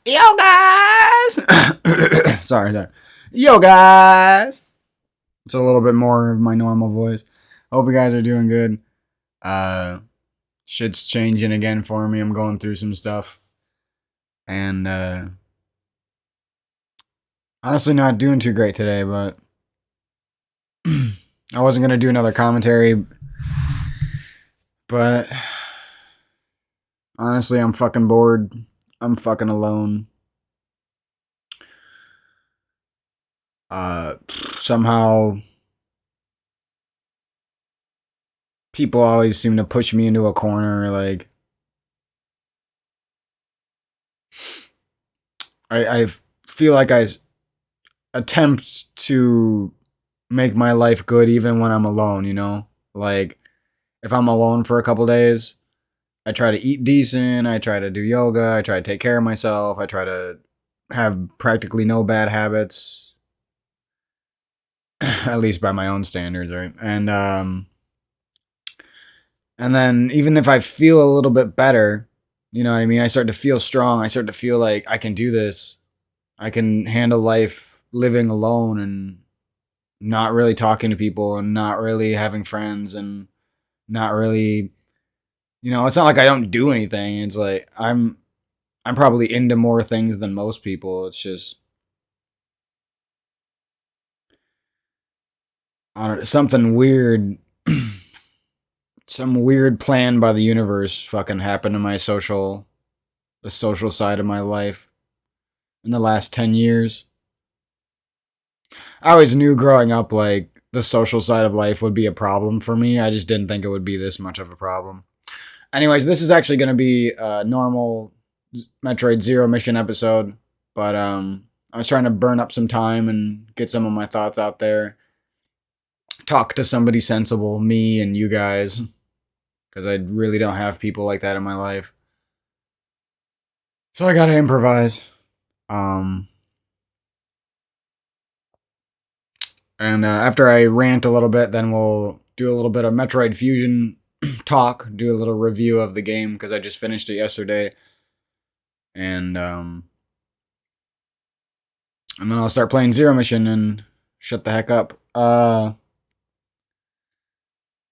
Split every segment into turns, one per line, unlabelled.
Yo, guys! sorry. Yo, guys! It's a little bit more of my normal voice. Hope you guys are doing good. Uh, Shit's changing again for me. I'm going through some stuff. And, honestly not doing too great today, but I wasn't going to do another commentary. But, honestly, I'm fucking bored. I'm fucking alone. Somehow people always seem to push me into a corner. Like, I feel like I attempt to make my life good even when I'm alone, you know? Like, if I'm alone for a couple days, I try to eat decent, I try to do yoga, I try to take care of myself, I try to have practically no bad habits. At least by my own standards, right? And then even if I feel a little bit better, you know what I mean? I start to feel strong. I start to feel like I can do this. I can handle life living alone and not really talking to people and not really having friends and not really, you know, it's not like I don't do anything. It's like I'm probably into more things than most people. It's just I don't know, something weird. Some weird plan by the universe fucking happened to the social side of my life in the last 10 years. I always knew growing up, like, the social side of life would be a problem for me. I just didn't think it would be this much of a problem. Anyways, this is actually going to be a normal Metroid Zero mission episode, but I was trying to burn up some time and get some of my thoughts out there. Talk to somebody sensible, me and you guys, because I really don't have people like that in my life. So I gotta improvise. And after I rant a little bit, then we'll do a little bit of Metroid Fusion talk, do a little review of the game because I just finished it yesterday, and then I'll start playing Zero Mission and shut the heck up.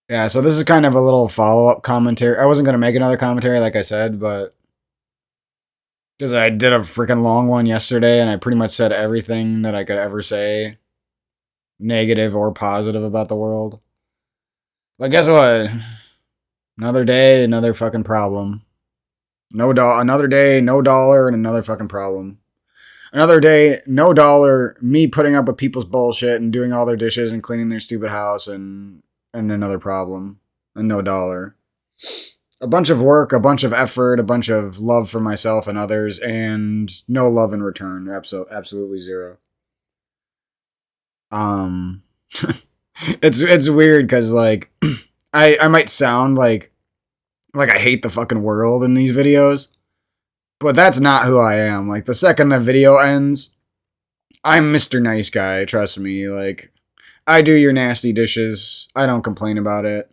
Yeah, so this is kind of a little follow-up commentary. I wasn't gonna make another commentary, like I said, but because I did a freaking long one yesterday, and I pretty much said everything that I could ever say, negative or positive, about the world. But guess what? Another day, another fucking problem. Another day, no dollar, and another fucking problem. Another day, no dollar, me putting up with people's bullshit and doing all their dishes and cleaning their stupid house, and another problem. And no dollar. A bunch of work, a bunch of effort, a bunch of love for myself and others, and no love in return. Absolutely zero. It's weird because, like, I might sound like I hate the fucking world in these videos, but that's not who I am. Like, the second the video ends, I'm Mr. Nice Guy, trust me. Like, I do your nasty dishes. I don't complain about it.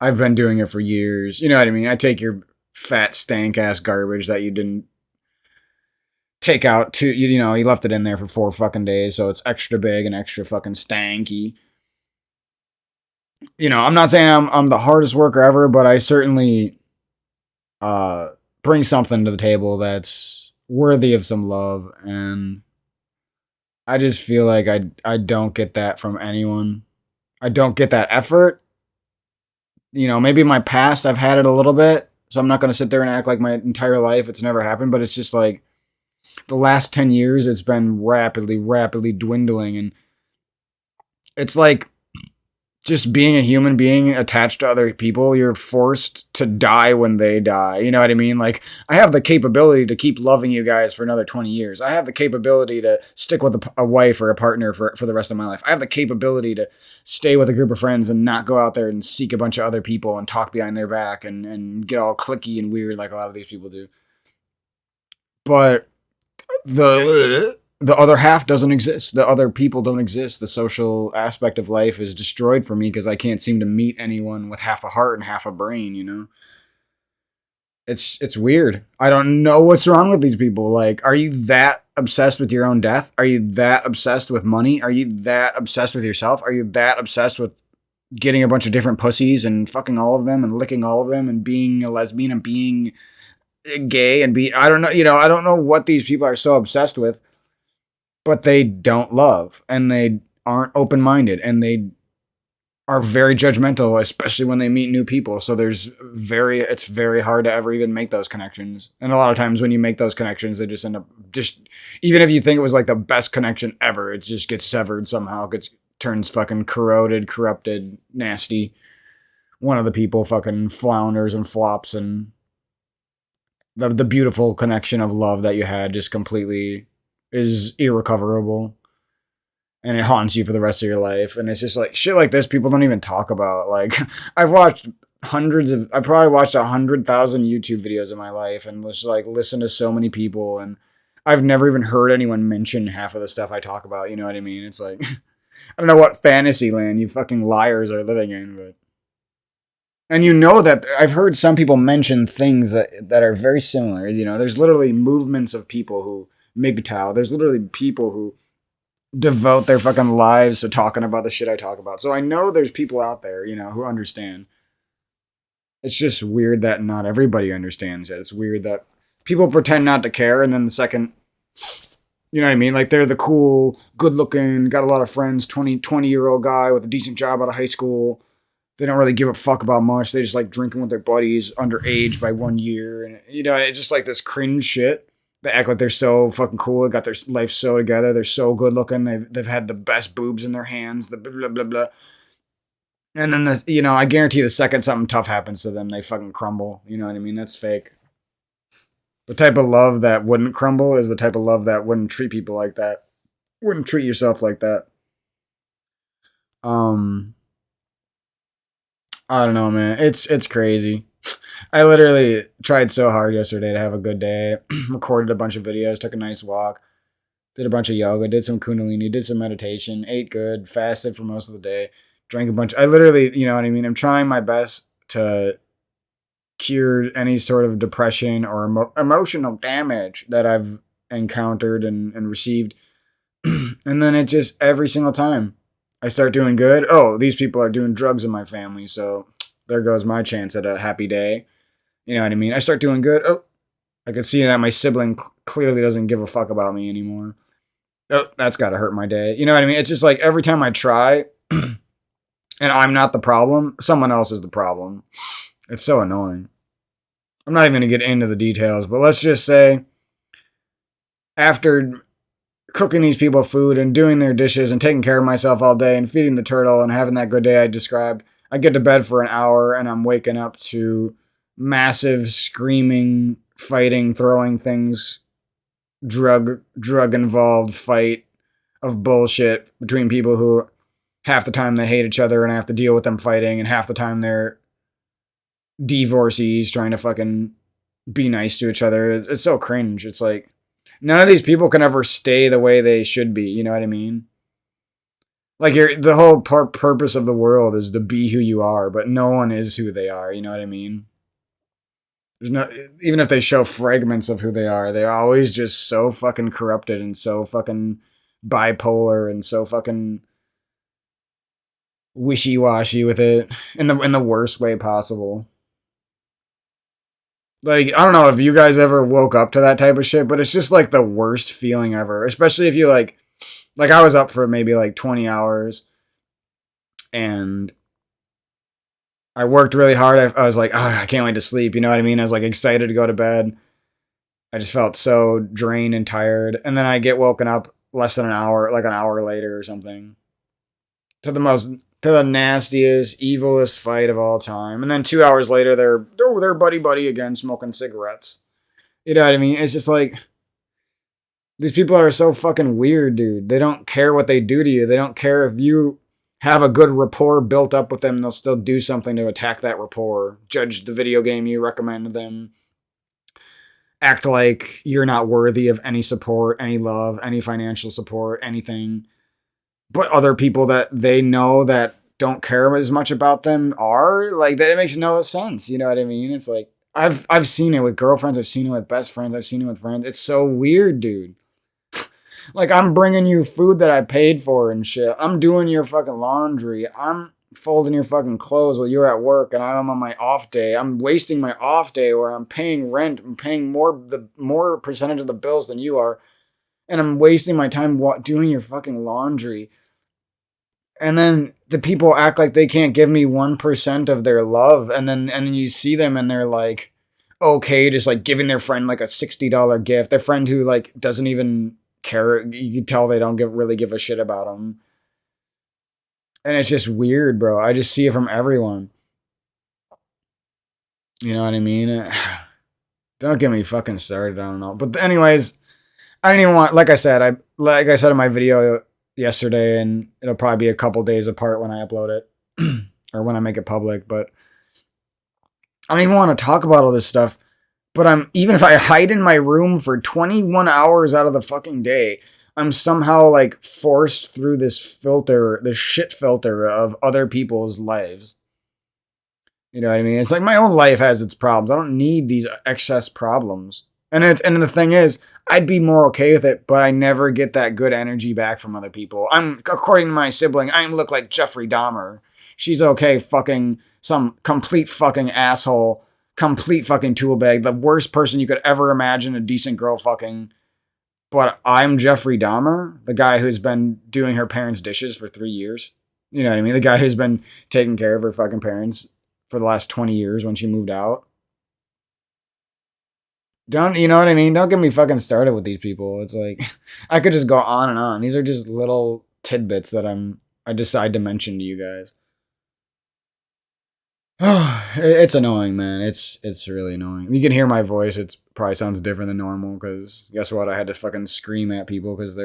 I've been doing it for years. You know what I mean? I take your fat, stank-ass garbage that you didn't take out to, you know, you left it in there for 4 fucking days, so it's extra big and extra fucking stanky. You know, I'm not saying I'm the hardest worker ever, but I certainly bring something to the table that's worthy of some love, and I just feel like I don't get that from anyone. I don't get that effort. You know, maybe in my past I've had it a little bit, so I'm not going to sit there and act like my entire life it's never happened, but it's just like the last 10 years it's been rapidly dwindling, and it's like just being a human being attached to other people, you're forced to die when they die. You know what I mean? Like, I have the capability to keep loving you guys for another 20 years. I have the capability to stick with a wife or a partner for the rest of my life. I have the capability to stay with a group of friends and not go out there and seek a bunch of other people and talk behind their back and get all cliquey and weird like a lot of these people do. But the other half doesn't exist. The other people don't exist. The social aspect of life is destroyed for me because I can't seem to meet anyone with half a heart and half a brain, you know? It's weird. I don't know what's wrong with these people. Like, are you that obsessed with your own death? Are you that obsessed with money? Are you that obsessed with yourself? Are you that obsessed with getting a bunch of different pussies and fucking all of them and licking all of them and being a lesbian and being gay and be I don't know, I don't know what these people are so obsessed with, but they don't love and they aren't open-minded and they are very judgmental, especially when they meet new people. So it's very hard to ever even make those connections. And a lot of times when you make those connections, they just end up even if you think it was like the best connection ever, it just gets severed somehow, turns fucking corroded, corrupted, nasty. One of the people fucking flounders and flops, and the beautiful connection of love that you had just completely is irrecoverable. And it haunts you for the rest of your life. And it's just like shit like this people don't even talk about. Like, I've probably watched 100,000 YouTube videos in my life and just like listened to so many people, and I've never even heard anyone mention half of the stuff I talk about. You know what I mean? It's like, I don't know what fantasy land you fucking liars are living in, but. And that I've heard some people mention things that are very similar. There's literally movements of people who MGTOW. There's literally people who devote their fucking lives to talking about the shit I talk about. So I know there's people out there, who understand. It's just weird that not everybody understands it. It's weird that people pretend not to care, and then the second, you know what I mean? Like, they're the cool, good-looking, got a lot of friends, 20-year-old guy with a decent job out of high school. They don't really give a fuck about much. They just like drinking with their buddies, underage by 1 year. And, it's just like this cringe shit. They act like they're so fucking cool. They got their life so together. They're so good looking. They've had the best boobs in their hands. The blah, blah, blah, blah. And then, I guarantee the second something tough happens to them, they fucking crumble. You know what I mean? That's fake. The type of love that wouldn't crumble is the type of love that wouldn't treat people like that. Wouldn't treat yourself like that. I don't know, man. It's crazy. I literally tried so hard yesterday to have a good day. Recorded a bunch of videos, took a nice walk, did a bunch of yoga, did some kundalini, did some meditation, ate good, fasted for most of the day, drank a bunch. I literally, you know what I mean? I'm trying my best to cure any sort of depression or emotional damage that I've encountered and received. And then it just, every single time I start doing good, oh, these people are doing drugs in my family, so there goes my chance at a happy day. You know what I mean? I start doing good. Oh, I can see that my sibling clearly doesn't give a fuck about me anymore. Oh, that's got to hurt my day. You know what I mean? It's just like every time I try and I'm not the problem, someone else is the problem. It's so annoying. I'm not even going to get into the details, but let's just say after cooking these people food and doing their dishes and taking care of myself all day and feeding the turtle and having that good day I described, I get to bed for an hour and I'm waking up to massive screaming, fighting, throwing things, drug involved fight of bullshit between people who half the time they hate each other and I have to deal with them fighting, and half the time they're divorcees trying to fucking be nice to each other. It's so cringe. It's like, none of these people can ever stay the way they should be. You know what I mean? Like, the whole purpose of the world is to be who you are, but no one is who they are. You know what I mean? There's no, even if they show fragments of who they are, they're always just so fucking corrupted and so fucking bipolar and so fucking wishy-washy with it in the worst way possible. Like, I don't know if you guys ever woke up to that type of shit, but it's just like the worst feeling ever. Especially if you like I was up for maybe like 20 hours and I worked really hard. I was like, oh, I can't wait to sleep. You know what I mean? I was like excited to go to bed. I just felt so drained and tired. And then I get woken up less than an hour, like an hour later or something, to the nastiest, evilest fight of all time. And then 2 hours later, they're buddy again, smoking cigarettes. You know what I mean? It's just like, these people are so fucking weird, dude. They don't care what they do to you. They don't care if you have a good rapport built up with them. They'll still do something to attack that rapport. Judge the video game you recommend to them. Act like you're not worthy of any support, any love, any financial support, anything. But other people that they know that don't care as much about them are. Like, that, it makes no sense. You know what I mean? It's like, I've seen it with girlfriends. I've seen it with best friends. I've seen it with friends. It's so weird, dude. Like, I'm bringing you food that I paid for and shit. I'm doing your fucking laundry. I'm folding your fucking clothes while you're at work and I'm on my off day. I'm wasting my off day where I'm paying rent. I'm paying more percentage of the bills than you are, and I'm wasting my time doing your fucking laundry. And then the people act like they can't give me 1% of their love, and then you see them and they're like okay just like giving their friend like a $60 gift, their friend who like doesn't even care. You can tell they don't really give a shit about them. And it's just weird, bro. I just see it from everyone. You know what I mean? Don't get me fucking started. I don't know. But anyways, I didn't even want, like I said in my video yesterday, and it'll probably be a couple days apart when I upload it or when I make it public, but I don't even want to talk about all this stuff. But even if I hide in my room for 21 hours out of the fucking day, I'm somehow like forced through this shit filter of other people's lives. You know what I mean? It's like my own life has its problems. I don't need these excess problems. And the thing is, I'd be more okay with it, but I never get that good energy back from other people. According to my sibling, I look like Jeffrey Dahmer. She's okay fucking some complete fucking asshole, complete fucking tool bag, the worst person you could ever imagine a decent girl fucking. But I'm Jeffrey Dahmer, the guy who's been doing her parents' dishes for 3 years. You know what I mean? The guy who's been taking care of her fucking parents for the last 20 years when she moved out. You know what I mean? Don't get me fucking started with these people. It's like, I could just go on and on. These are just little tidbits that I decide to mention to you guys. It's annoying, man. It's really annoying. You can hear my voice. It probably sounds different than normal because guess what? I had to fucking scream at people because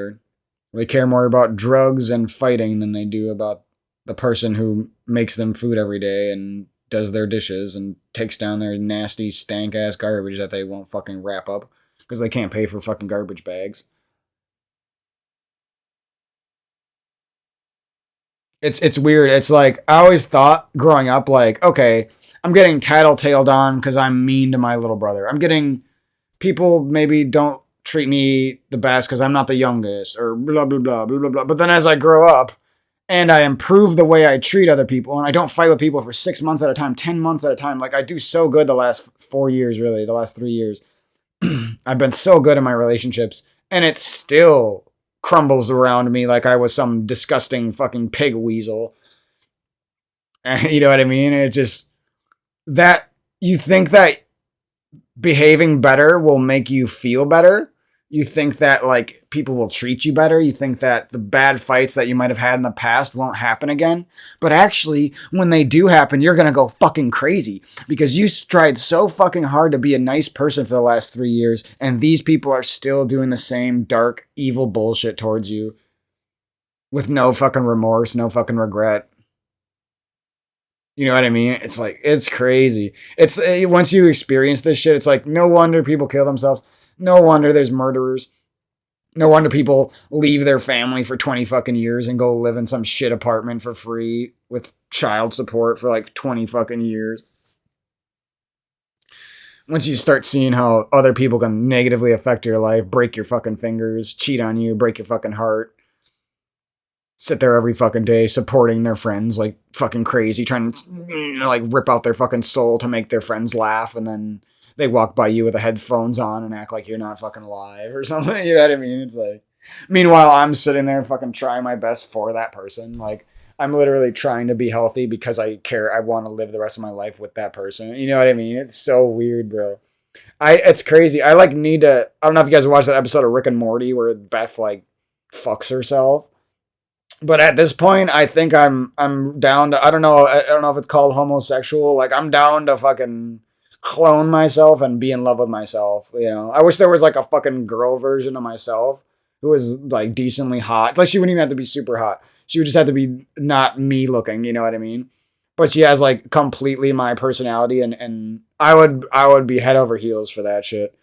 they care more about drugs and fighting than they do about the person who makes them food every day and does their dishes and takes down their nasty stank ass garbage that they won't fucking wrap up because they can't pay for fucking garbage bags. It's weird. It's like I always thought growing up, like, okay, I'm getting tattletaled on because I'm mean to my little brother. I'm getting people maybe don't treat me the best because I'm not the youngest or blah blah blah blah blah blah. But then as I grow up and I improve the way I treat other people and I don't fight with people for 6 months at a time, 10 months at a time, like I do so good the last 4 years, really, the last 3 years. I've been so good in my relationships, and it still crumbles around me like I was some disgusting fucking pig weasel. You know what I mean? It just that you think that behaving better will make you feel better. You think that like people will treat you better. You think that the bad fights that you might have had in the past won't happen again. But actually, when they do happen, you're going to go fucking crazy because you tried so fucking hard to be a nice person for the last 3 years. And these people are still doing the same dark, evil bullshit towards you with no fucking remorse, no fucking regret. You know what I mean? It's like, it's crazy. It's once you experience this shit, it's like, no wonder people kill themselves. No wonder there's murderers. No wonder people leave their family for 20 fucking years and go live in some shit apartment for free with child support for like 20 fucking years. Once you start seeing how other people can negatively affect your life, break your fucking fingers, cheat on you, break your fucking heart, sit there every fucking day supporting their friends like fucking crazy, trying to like rip out their fucking soul to make their friends laugh, and then they walk by you with the headphones on and act like you're not fucking alive or something. You know what I mean? It's like, meanwhile, I'm sitting there fucking trying my best for that person. Like, I'm literally trying to be healthy because I care. I want to live the rest of my life with that person. You know what I mean? It's so weird, bro. It's crazy. I like need to. I don't know if you guys watched that episode of Rick and Morty where Beth like fucks herself. But at this point, I think I'm down to. I don't know if it's called homosexual. Like I'm down to fucking clone myself and be in love with myself. You know, I wish there was like a fucking girl version of myself who was like decently hot. Like she wouldn't even have to be super hot. She would just have to be not me looking. You know what I mean? But she has like completely my personality, and I would be head over heels for that shit.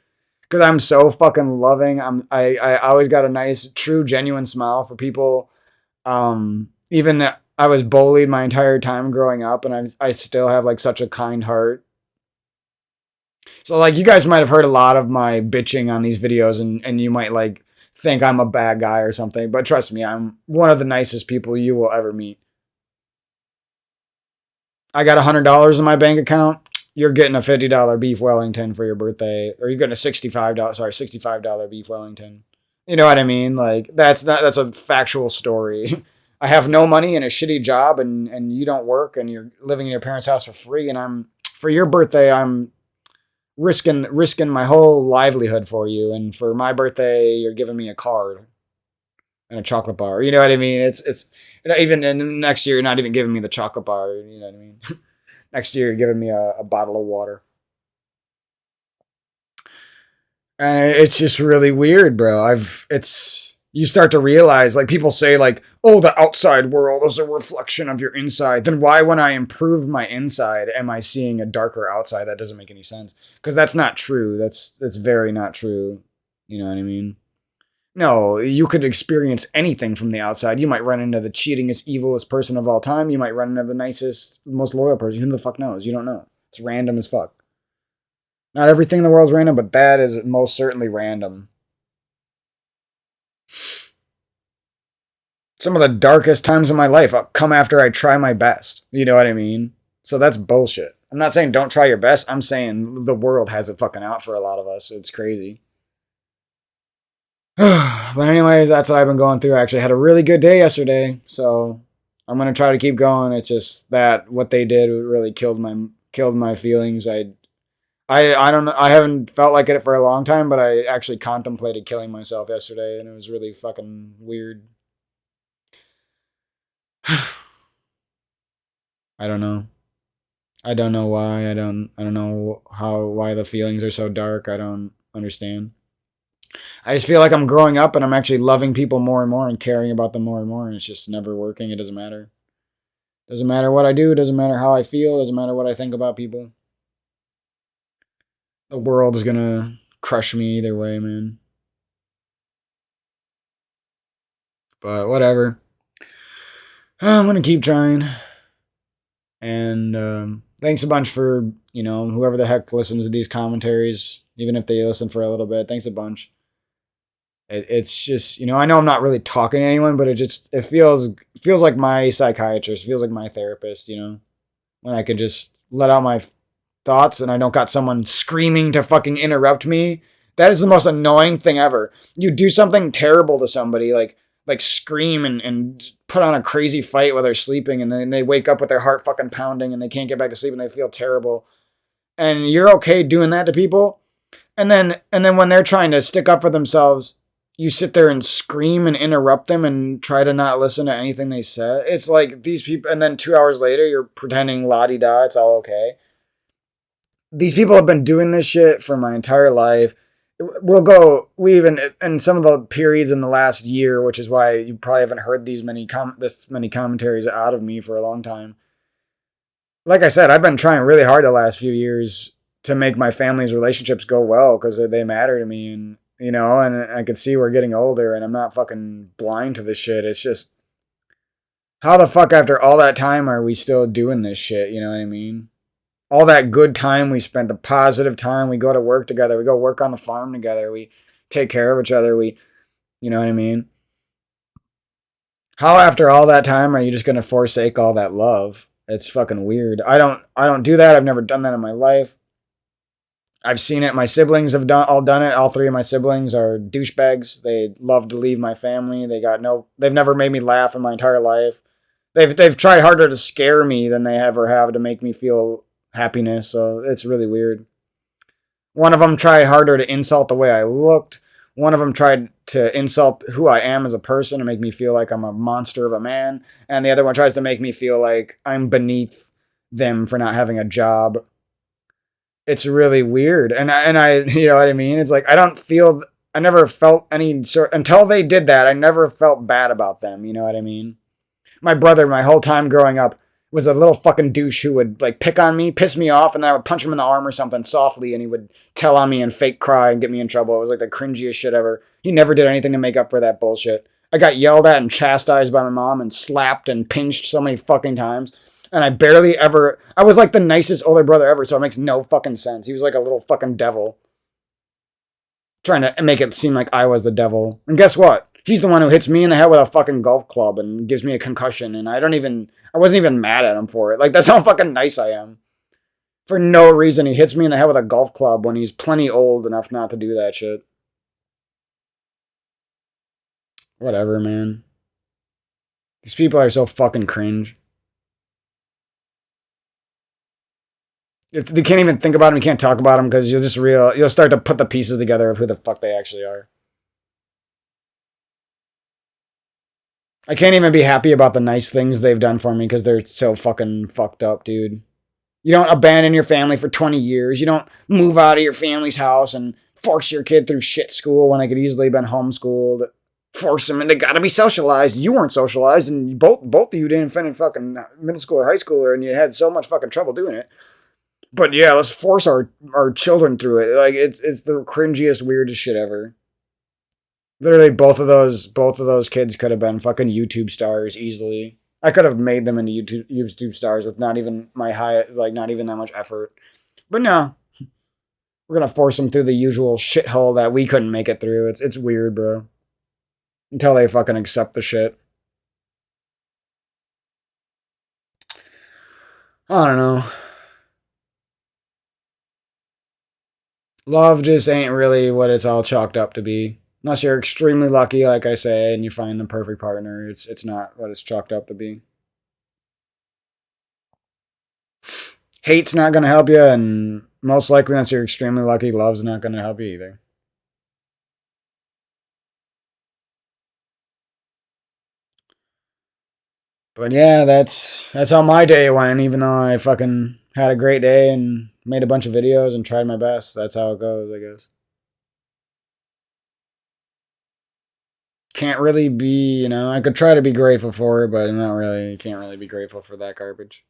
Cause I'm so fucking loving. I always got a nice, true, genuine smile for people. Even I was bullied my entire time growing up, and I still have like such a kind heart. So like you guys might have heard a lot of my bitching on these videos and you might like think I'm a bad guy or something, but trust me, I'm one of the nicest people you will ever meet. I got $100 in my bank account. You're getting a $50 beef Wellington for your birthday, or you're getting a $65 beef Wellington. You know what I mean? Like that's a factual story. I have no money and a shitty job, and you don't work, and you're living in your parents' house for free, and I'm for your birthday, I'm risking my whole livelihood for you, and for my birthday, you're giving me a card and a chocolate bar. You know what I mean? It's even in next year, you're not even giving me the chocolate bar. You know what I mean? Next year, you're giving me a bottle of water. And it's just really weird, bro. It's you start to realize, like people say, like, oh, the outside world is a reflection of your inside. Then why, when I improve my inside, am I seeing a darker outside? That doesn't make any sense because that's not true. That's very not true. You know what I mean? No, you could experience anything from the outside. You might run into the cheatingest, evilest person of all time. You might run into the nicest, most loyal person. Who the fuck knows? You don't know. It's random as fuck. Not everything in the world's random, but that is most certainly random. Some of the darkest times of my life come after I try my best. You know what I mean? So that's bullshit. I'm not saying don't try your best. I'm saying the world has it fucking out for a lot of us. It's crazy. But anyways, that's what I've been going through. I actually had a really good day yesterday, so I'm gonna try to keep going. It's just that what they did really killed my feelings. I don't know. I haven't felt like it for a long time, but I actually contemplated killing myself yesterday, and it was really fucking weird. I don't know. I don't know why. I don't know why the feelings are so dark. I don't understand. I just feel like I'm growing up and I'm actually loving people more and more and caring about them more and more, and it's just never working. It doesn't matter. Doesn't matter what I do. It doesn't matter how I feel. It doesn't matter what I think about people. The world is gonna crush me either way, man. But whatever. I'm gonna keep trying. And thanks a bunch for whoever the heck listens to these commentaries, even if they listen for a little bit. Thanks a bunch. It's just I know I'm not really talking to anyone, but it feels like my psychiatrist, feels like my therapist. When I can just let out my thoughts and I don't got someone screaming to fucking interrupt me. That is the most annoying thing ever. You do something terrible to somebody, like scream and put on a crazy fight while they're sleeping, and then they wake up with their heart fucking pounding and they can't get back to sleep and they feel terrible. And you're okay doing that to people, and then when they're trying to stick up for themselves, you sit there and scream and interrupt them and try to not listen to anything they said. It's like these people, and then 2 hours later, you're pretending la di da, it's all okay. These people have been doing this shit for my entire life. We even in some of the periods in the last year, which is why you probably haven't heard this many commentaries out of me for a long time. Like I said, I've been trying really hard the last few years to make my family's relationships go well because they matter to me, and I can see we're getting older, and I'm not fucking blind to this shit. It's just how the fuck after all that time are we still doing this shit? You know what I mean? All that good time we spent, the positive time, we go to work together, we go work on the farm together, we take care of each other, you know what I mean? How after all that time are you just gonna forsake all that love? It's fucking weird. I don't do that. I've never done that in my life. I've seen it. My siblings have all done it. All three of my siblings are douchebags. They love to leave my family. They've never made me laugh in my entire life. They've tried harder to scare me than they ever have to make me feel happiness. So it's really weird. One of them tried harder to insult the way I looked. One of them tried to insult who I am as a person and make me feel like I'm a monster of a man. And the other one tries to make me feel like I'm beneath them for not having a job. It's really weird. And I you know what I mean? It's like I never felt any sort until they did that. I never felt bad about them. You know what I mean? My brother, my whole time growing up, was a little fucking douche who would like pick on me, piss me off, and then I would punch him in the arm or something softly, and he would tell on me and fake cry and get me in trouble. It was like the cringiest shit ever. He never did anything to make up for that bullshit. I got yelled at and chastised by my mom and slapped and pinched so many fucking times. And I was like the nicest older brother ever, so it makes no fucking sense. He was like a little fucking devil. Trying to make it seem like I was the devil. And guess what? He's the one who hits me in the head with a fucking golf club and gives me a concussion, and I wasn't even mad at him for it. Like, that's how fucking nice I am. For no reason, he hits me in the head with a golf club when he's plenty old enough not to do that shit. Whatever, man. These people are so fucking cringe. You can't even think about them, you can't talk about them, because you'll start to put the pieces together of who the fuck they actually are. I can't even be happy about the nice things they've done for me because they're so fucking fucked up, dude. You don't abandon your family for 20 years. You don't move out of your family's house and force your kid through shit school when they could easily have been homeschooled. Force them, and they gotta be socialized. You weren't socialized, and both of you didn't finish fucking middle school or high school, and you had so much fucking trouble doing it. But yeah, let's force our children through it. Like, it's the cringiest, weirdest shit ever. Literally, both of those kids could have been fucking YouTube stars easily. I could have made them into YouTube stars with not even not even that much effort. But no, we're gonna force them through the usual shithole that we couldn't make it through. It's weird, bro. Until they fucking accept the shit. I don't know. Love just ain't really what it's all chalked up to be. Unless you're extremely lucky, like I say, and you find the perfect partner, it's not what it's chalked up to be. Hate's not gonna help you, and most likely, unless you're extremely lucky, love's not gonna help you either. But yeah, that's how my day went. Even though I fucking had a great day and made a bunch of videos and tried my best, that's how it goes, I guess. Can't really be, I could try to be grateful for it, but I'm not really, can't really be grateful for that garbage.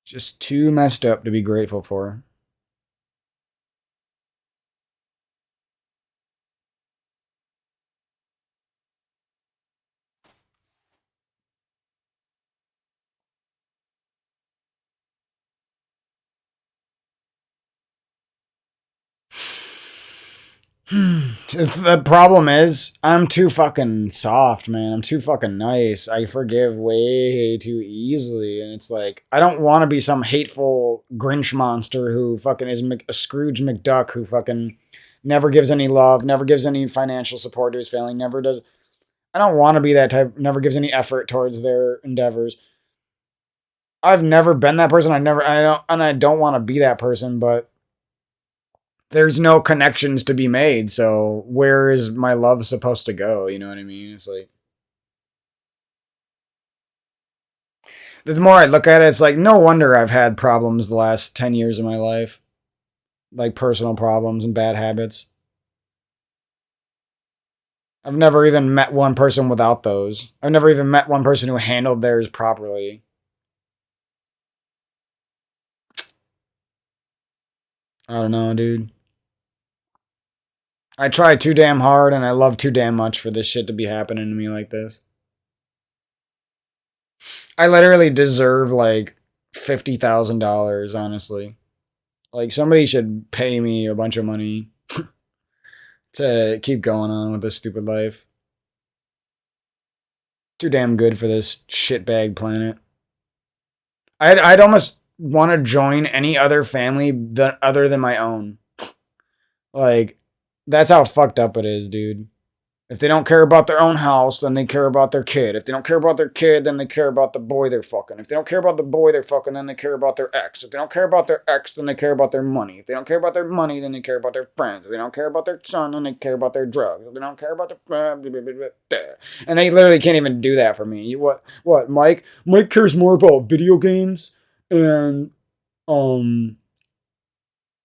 Just too messed up to be grateful for. The problem is, I'm too fucking soft, man. I'm too fucking nice. I forgive way too easily. And it's like, I don't want to be some hateful Grinch monster who fucking is a Scrooge McDuck who fucking never gives any love, never gives any financial support to his family, never does. I don't want to be that type, never gives any effort towards their endeavors. I've never been that person. I don't want to be that person, but there's no connections to be made. So where is my love supposed to go? You know what I mean? It's like, the more I look at it, it's like, no wonder I've had problems the last 10 years of my life, like personal problems and bad habits. I've never even met one person without those. I've never even met one person who handled theirs properly. I don't know, dude. I try too damn hard and I love too damn much for this shit to be happening to me like this. I literally deserve like $50,000, honestly. Like, somebody should pay me a bunch of money to keep going on with this stupid life. Too damn good for this shitbag planet. I'd almost want to join any other family other than my own. Like, that's how fucked up it is, dude. If they don't care about their own house, then they care about their kid. If they don't care about their kid, then they care about the boy they're fucking. If they don't care about the boy they're fucking, then they care about their ex. If they don't care about their ex, then they care about their money. If they don't care about their money, then they care about their friends. If they don't care about their son, then they care about their drugs. If they don't care about their... And they literally can't even do that for me. What, Mike? Mike cares more about video games and,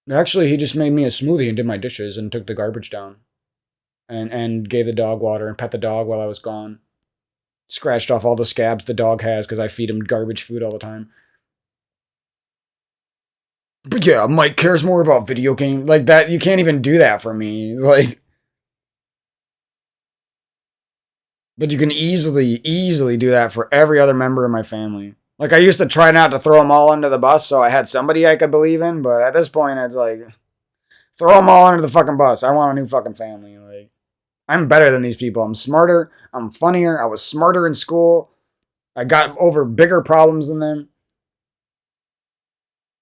actually, he just made me a smoothie and did my dishes and took the garbage down. And gave the dog water and pet the dog while I was gone. Scratched off all the scabs the dog has because I feed him garbage food all the time. But yeah, Mike cares more about video games. Like, that, you can't even do that for me. Like, But you can easily do that for every other member of my family. Like I used to try not to throw them all under the bus, so I had somebody I could believe in. But at this point, it's like throw them all under the fucking bus. I want a new fucking family. Like I'm better than these people. I'm smarter. I'm funnier. I was smarter in school. I got over bigger problems than them.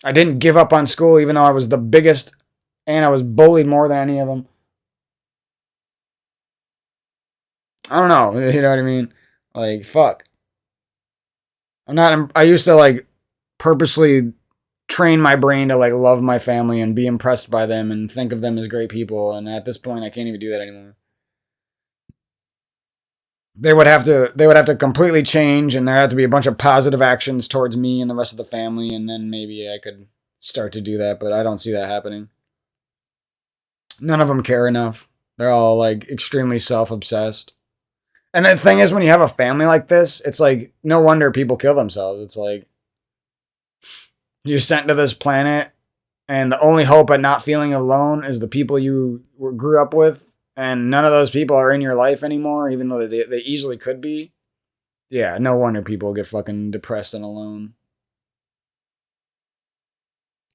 I didn't give up on school even though I was the biggest and I was bullied more than any of them. I don't know. You know what I mean? Like, fuck. I'm not. I used to like purposely train my brain to like love my family and be impressed by them and think of them as great people. And at this point, I can't even do that anymore. They would have to completely change, and there have to be a bunch of positive actions towards me and the rest of the family, and then maybe I could start to do that. But I don't see that happening. None of them care enough. They're all like extremely self obsessed. And the thing is, when you have a family like this, it's like no wonder people kill themselves. It's like you're sent to this planet, and the only hope at not feeling alone is the people you grew up with, and none of those people are in your life anymore, even though they easily could be. Yeah, no wonder people get fucking depressed and alone.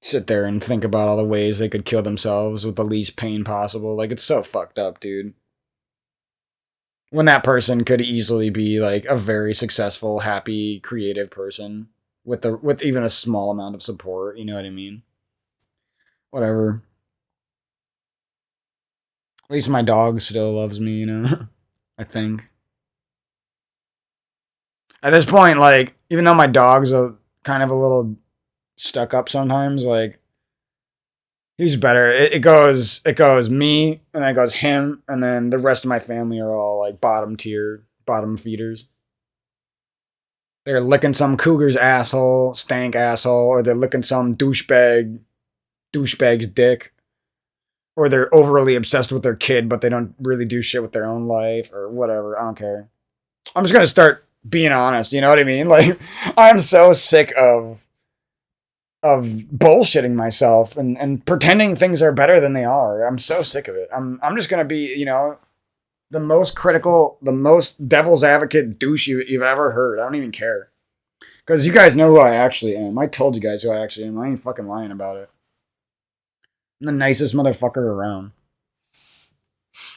Sit there and think about all the ways they could kill themselves with the least pain possible. Like, it's so fucked up, dude. When that person could easily be like a very successful, happy, creative person with even a small amount of support, you know what I mean? Whatever. At least my dog still loves me, you know? I think. At this point, like, even though my dog's a kind of a little stuck up sometimes, like, he's better. It goes me, and then it goes him, and then the rest of my family are all like bottom tier, bottom feeders. They're licking some cougar's asshole, stank asshole, or they're licking some douchebag's dick, or they're overly obsessed with their kid, but they don't really do shit with their own life, or whatever. I don't care. I'm just gonna start being honest. You know what I mean? Like, I'm so sick of bullshitting myself and pretending things are better than they are. I'm so sick of it. I'm just gonna be, the most critical, the most devil's advocate douche you've ever heard. I don't even care. Because you guys know who I actually am. I told you guys who I actually am. I ain't fucking lying about it. I'm the nicest motherfucker around.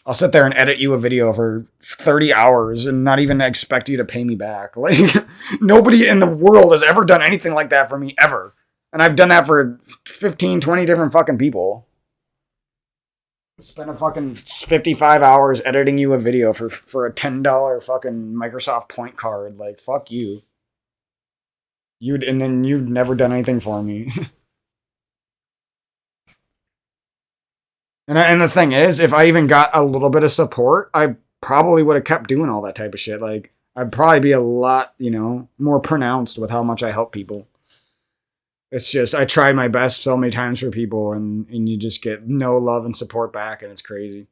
I'll sit there and edit you a video for 30 hours and not even expect you to pay me back. Like, nobody in the world has ever done anything like that for me, ever. And I've done that for 15, 20 different fucking people. Spend a fucking 55 hours editing you a video for a $10 fucking Microsoft point card. Like, fuck you. And then you've never done anything for me. And the thing is, if I even got a little bit of support, I probably would have kept doing all that type of shit. Like, I'd probably be a lot, more pronounced with how much I help people. It's just, I tried my best so many times for people, and you just get no love and support back, and it's crazy.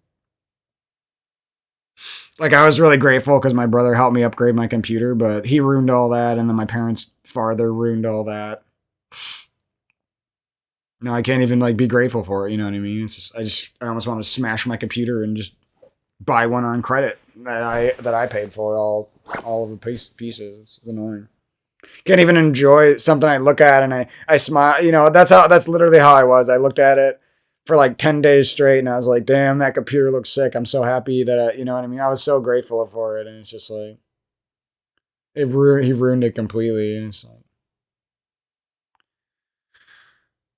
Like, I was really grateful because my brother helped me upgrade my computer, but he ruined all that, and then my parents' father ruined all that. No, I can't even like be grateful for it. You know what I mean? It's just I almost want to smash my computer and just buy one on credit that I paid for all of the pieces. It's annoying. Can't even enjoy something I look at and I smile. That's literally how I was. I looked at it for like 10 days straight and I was like, damn, that computer looks sick. I'm so happy that you know what I mean? I was so grateful for it, and it's just like he ruined it completely, and it's like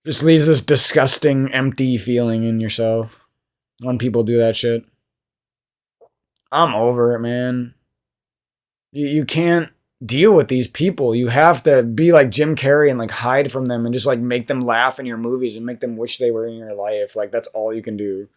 just leaves this disgusting, empty feeling in yourself when people do that shit. I'm over it, man. You can't deal with these people. You have to be like Jim Carrey and like hide from them and just like make them laugh in your movies and make them wish they were in your life. Like, that's all you can do.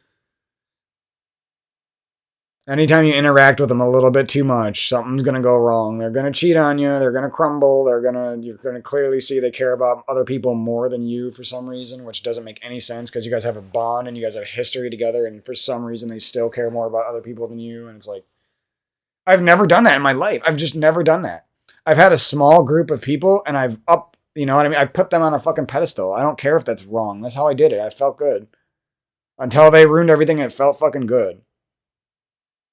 Anytime you interact with them a little bit too much, something's gonna go wrong. They're gonna cheat on you. They're gonna crumble. You're gonna clearly see they care about other people more than you for some reason, which doesn't make any sense because you guys have a bond and you guys have history together, and for some reason they still care more about other people than you. And it's like, I've never done that in my life. I've just never done that. I've had a small group of people and you know what I mean? I put them on a fucking pedestal. I don't care if that's wrong. That's how I did it. I felt good. Until they ruined everything, it felt fucking good.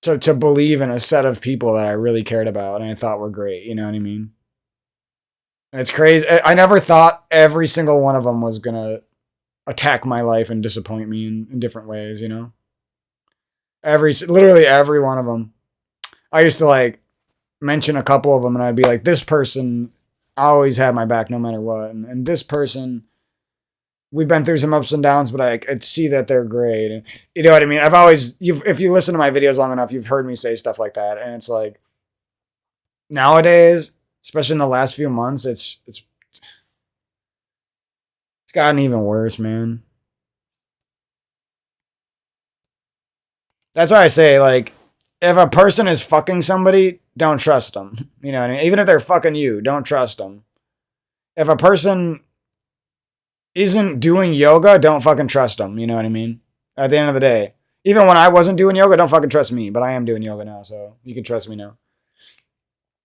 to believe in a set of people that I really cared about and I thought were great. You know what I mean? It's crazy. I never thought every single one of them was gonna attack my life and disappoint me in different ways. You know, literally every one of them. I used to like mention a couple of them, and I'd be like, "This person always had my back no matter what," and this person, we've been through some ups and downs, but I could see that they're great. And you know what I mean? If you listen to my videos long enough, you've heard me say stuff like that, and it's like nowadays, especially in the last few months, it's gotten even worse, man. That's why I say, like, if a person is fucking somebody, don't trust them. You know what I mean? Even if they're fucking you, don't trust them. If a person isn't doing yoga, don't fucking trust them. You know what I mean? At the end of the day, even when I wasn't doing yoga, don't fucking trust me. But I am doing yoga now, so you can trust me now.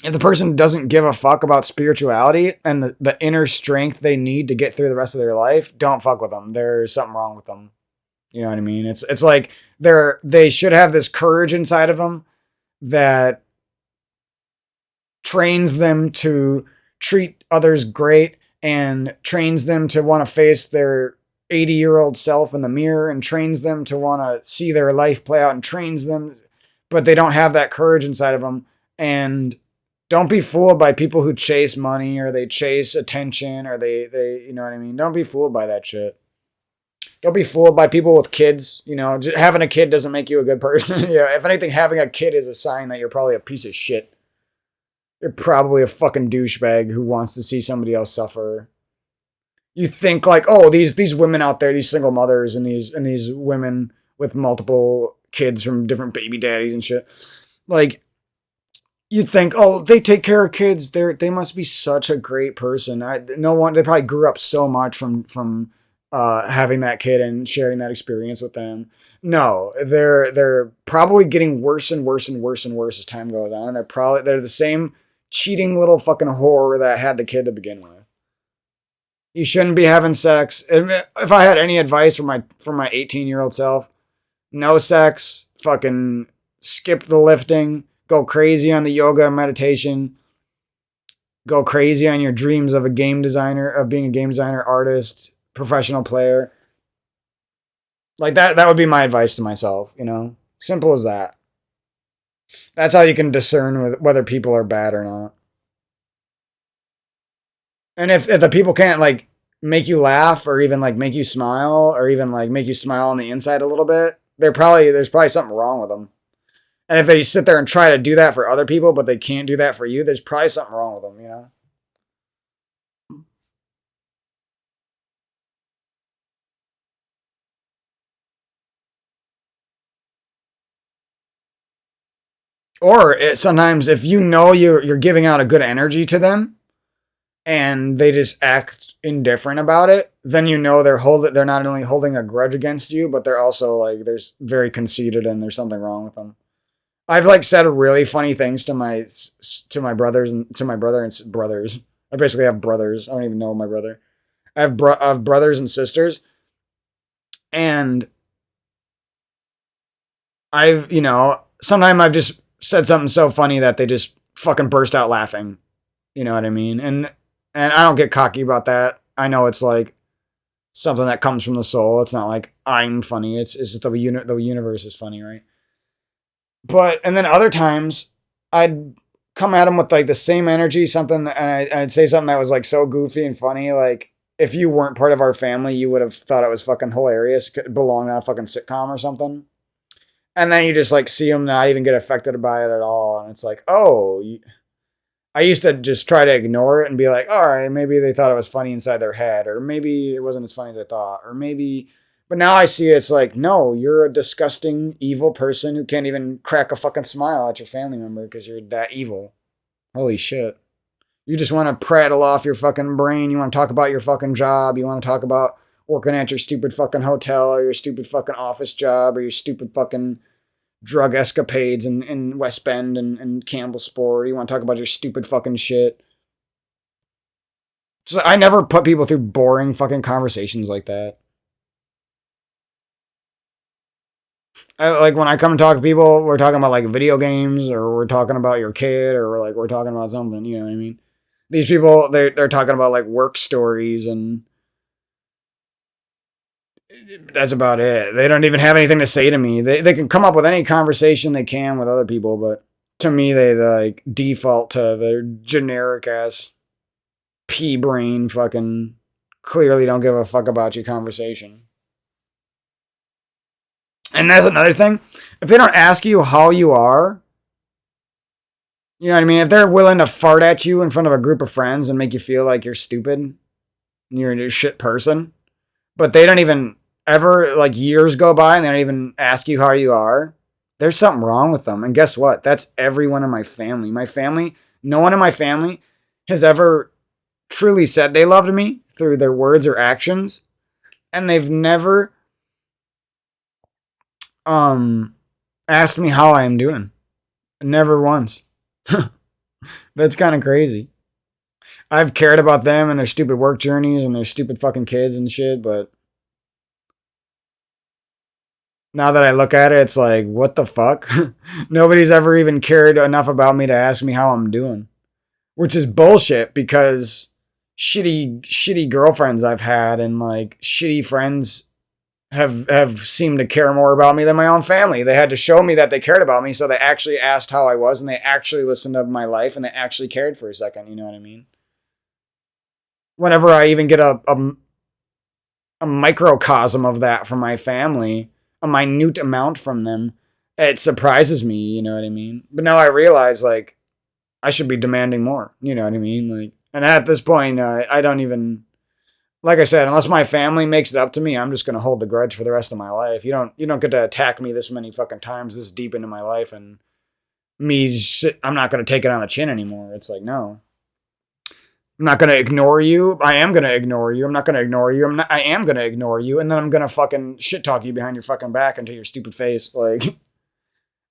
If the person doesn't give a fuck about spirituality and the inner strength they need to get through the rest of their life, don't fuck with them. There's something wrong with them. You know what I mean? It's like they should have this courage inside of them that trains them to treat others great and trains them to want to face their 80-year-old self in the mirror and trains them to want to see their life play out and trains them, but they don't have that courage inside of them. And don't be fooled by people who chase money or they chase attention or they you know what I mean? Don't be fooled by that shit. Don't be fooled by people with kids. You know, just having a kid doesn't make you a good person. You know, if anything, having a kid is a sign that you're probably a piece of shit. You're probably a fucking douchebag who wants to see somebody else suffer. You think like, oh, these women out there, these single mothers and these women with multiple kids from different baby daddies and shit. Like, you think, oh, they take care of kids. They must be such a great person. No one. They probably grew up so much from having that kid and sharing that experience with them. No, they're probably getting worse and worse and worse and worse as time goes on. And they're the same cheating little fucking whore that had the kid to begin with. You shouldn't be having sex. If I had any advice for my 18-year-old self, no sex. Fucking skip the lifting. Go crazy on the yoga and meditation. Go crazy on your dreams of being a game designer, artist, professional player. Like that would be my advice to myself, you know? Simple as that. That's how you can discern whether people are bad or not. And if the people can't like make you laugh or even like make you smile or even like make you smile on the inside a little bit, there's probably something wrong with them. And if they sit there and try to do that for other people, but they can't do that for you, there's probably something wrong with them, you know? Or sometimes if you know you're giving out a good energy to them and they just act indifferent about it, then you know they're not only holding a grudge against you, but they're also like there's very conceited and there's something wrong with them. I've like said really funny things to my brothers and to my brother and brothers. I basically have brothers. I don't even know my brother. I have brothers and sisters, and sometimes I've just said something so funny that they just fucking burst out laughing. You know what I mean? And I don't get cocky about that. I know it's like something that comes from the soul. It's not like I'm funny. It's just the universe is funny, right? But and then other times I'd come at them with like the same energy, something, and I'd say something that was like so goofy and funny. Like if you weren't part of our family, you would have thought it was fucking hilarious. It belonged on a fucking sitcom or something. And then you just like see them not even get affected by it at all, and it's like, oh. I used to just try to ignore it and be like, all right, maybe they thought it was funny inside their head, or maybe it wasn't as funny as I thought, or maybe. But now I see it's like, no, you're a disgusting, evil person who can't even crack a fucking smile at your family member because you're that evil. Holy shit. You just want to prattle off your fucking brain. You want to talk about your fucking job. You want to talk about working at your stupid fucking hotel or your stupid fucking office job or your stupid fucking drug escapades in West Bend and Campbell Sport. You want to talk about your stupid fucking shit. Just, I never put people through boring fucking conversations like that. Like when I come and talk to people, we're talking about like video games, or we're talking about your kid, or we're talking about something. You know what I mean? These people, they're talking about like work stories, and that's about it. They don't even have anything to say to me. They can come up with any conversation they can with other people, but to me, they like default to their generic ass pea brain fucking clearly don't give a fuck about your conversation. And that's another thing. If they don't ask you how you are, you know what I mean? If they're willing to fart at you in front of a group of friends and make you feel like you're stupid and you're a shit person, but they don't even ever, like, years go by and they don't even ask you how you are, there's something wrong with them. And guess what? That's everyone in my family. My family, no one in my family has ever truly said they loved me through their words or actions. And they've never um asked me how I am doing. Never once. That's kind of crazy. I've cared about them and their stupid work journeys and their stupid fucking kids and shit, but now that I look at it, it's like, what the fuck? Nobody's ever even cared enough about me to ask me how I'm doing, which is bullshit because shitty girlfriends I've had and like shitty friends have seemed to care more about me than my own family. They had to show me that they cared about me, so they actually asked how I was and they actually listened to my life and they actually cared for a second. You know what I mean? Whenever I even get a microcosm of that from my family, a minute amount from them, it surprises me, you know what I mean? But now I realize, like, I should be demanding more, you know what I mean? Like, and at this point, I don't even, like I said, unless my family makes it up to me, I'm just gonna hold the grudge for the rest of my life. You don't get to attack me this many fucking times, this deep into my life, and I'm not gonna take it on the chin anymore. It's like, no, I'm not gonna ignore you. I am gonna ignore you. I'm not gonna ignore you. I am gonna ignore you, and then I'm gonna fucking shit talk you behind your fucking back into your stupid face. Like,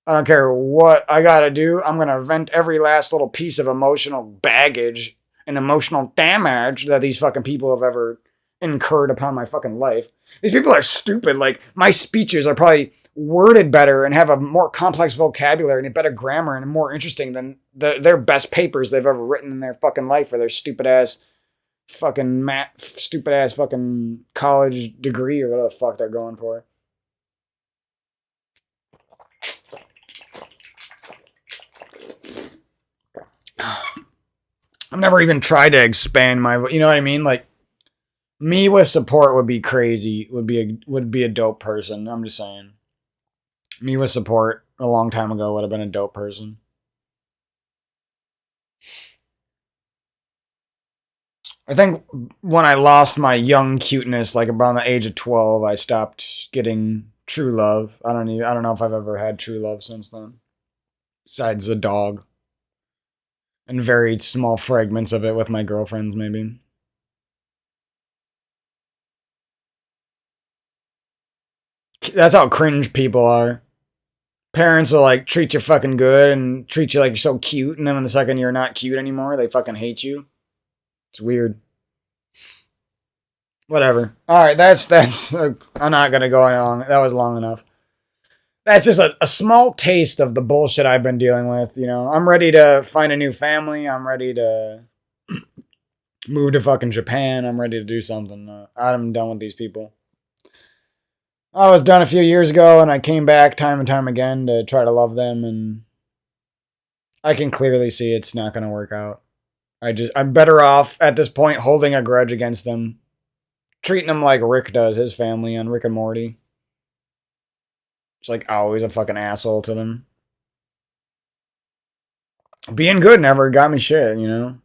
I don't care what I gotta do. I'm gonna vent every last little piece of emotional baggage and emotional damage that these fucking people have ever incurred upon my fucking life. These people are stupid. Like, my speeches are probably worded better and have a more complex vocabulary and a better grammar and more interesting than their best papers they've ever written in their fucking life for their stupid ass stupid ass fucking college degree or whatever the fuck they're going for. I've never even tried to expand my, you know what I mean? Like, me with support would be crazy. Would be a dope person. I'm just saying. Me with support a long time ago would have been a dope person. I think when I lost my young cuteness, like around the age of 12, I stopped getting true love. I don't know if I've ever had true love since then. Besides a dog and very small fragments of it with my girlfriends, maybe. That's how cringe people are. Parents will like treat you fucking good and treat you like you're so cute, and then when the second you're not cute anymore, they fucking hate you. It's weird. Whatever. All right, that's. I'm not gonna go any long. That was long enough. That's just a small taste of the bullshit I've been dealing with. You know, I'm ready to find a new family. I'm ready to move to fucking Japan. I'm ready to do something. I'm done with these people. I was done a few years ago, and I came back time and time again to try to love them, and I can clearly see it's not gonna work out. I'm better off at this point holding a grudge against them, treating them like Rick does his family on Rick and Morty. It's like always a fucking asshole to them. Being good never got me shit, you know?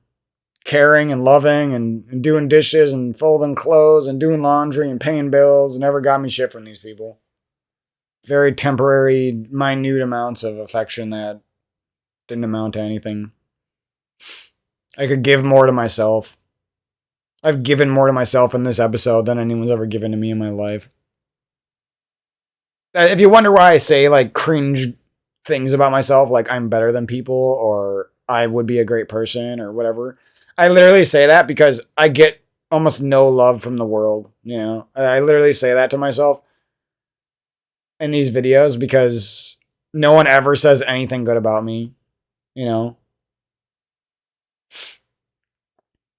Caring and loving and doing dishes and folding clothes and doing laundry and paying bills never got me shit from these people. Very temporary, minute amounts of affection that didn't amount to anything. I could give more to myself. I've given more to myself in this episode than anyone's ever given to me in my life. If you wonder why I say like cringe things about myself, like I'm better than people or I would be a great person or whatever, I literally say that because I get almost no love from the world. You know, I literally say that to myself. in these videos because no one ever says anything good about me, you know?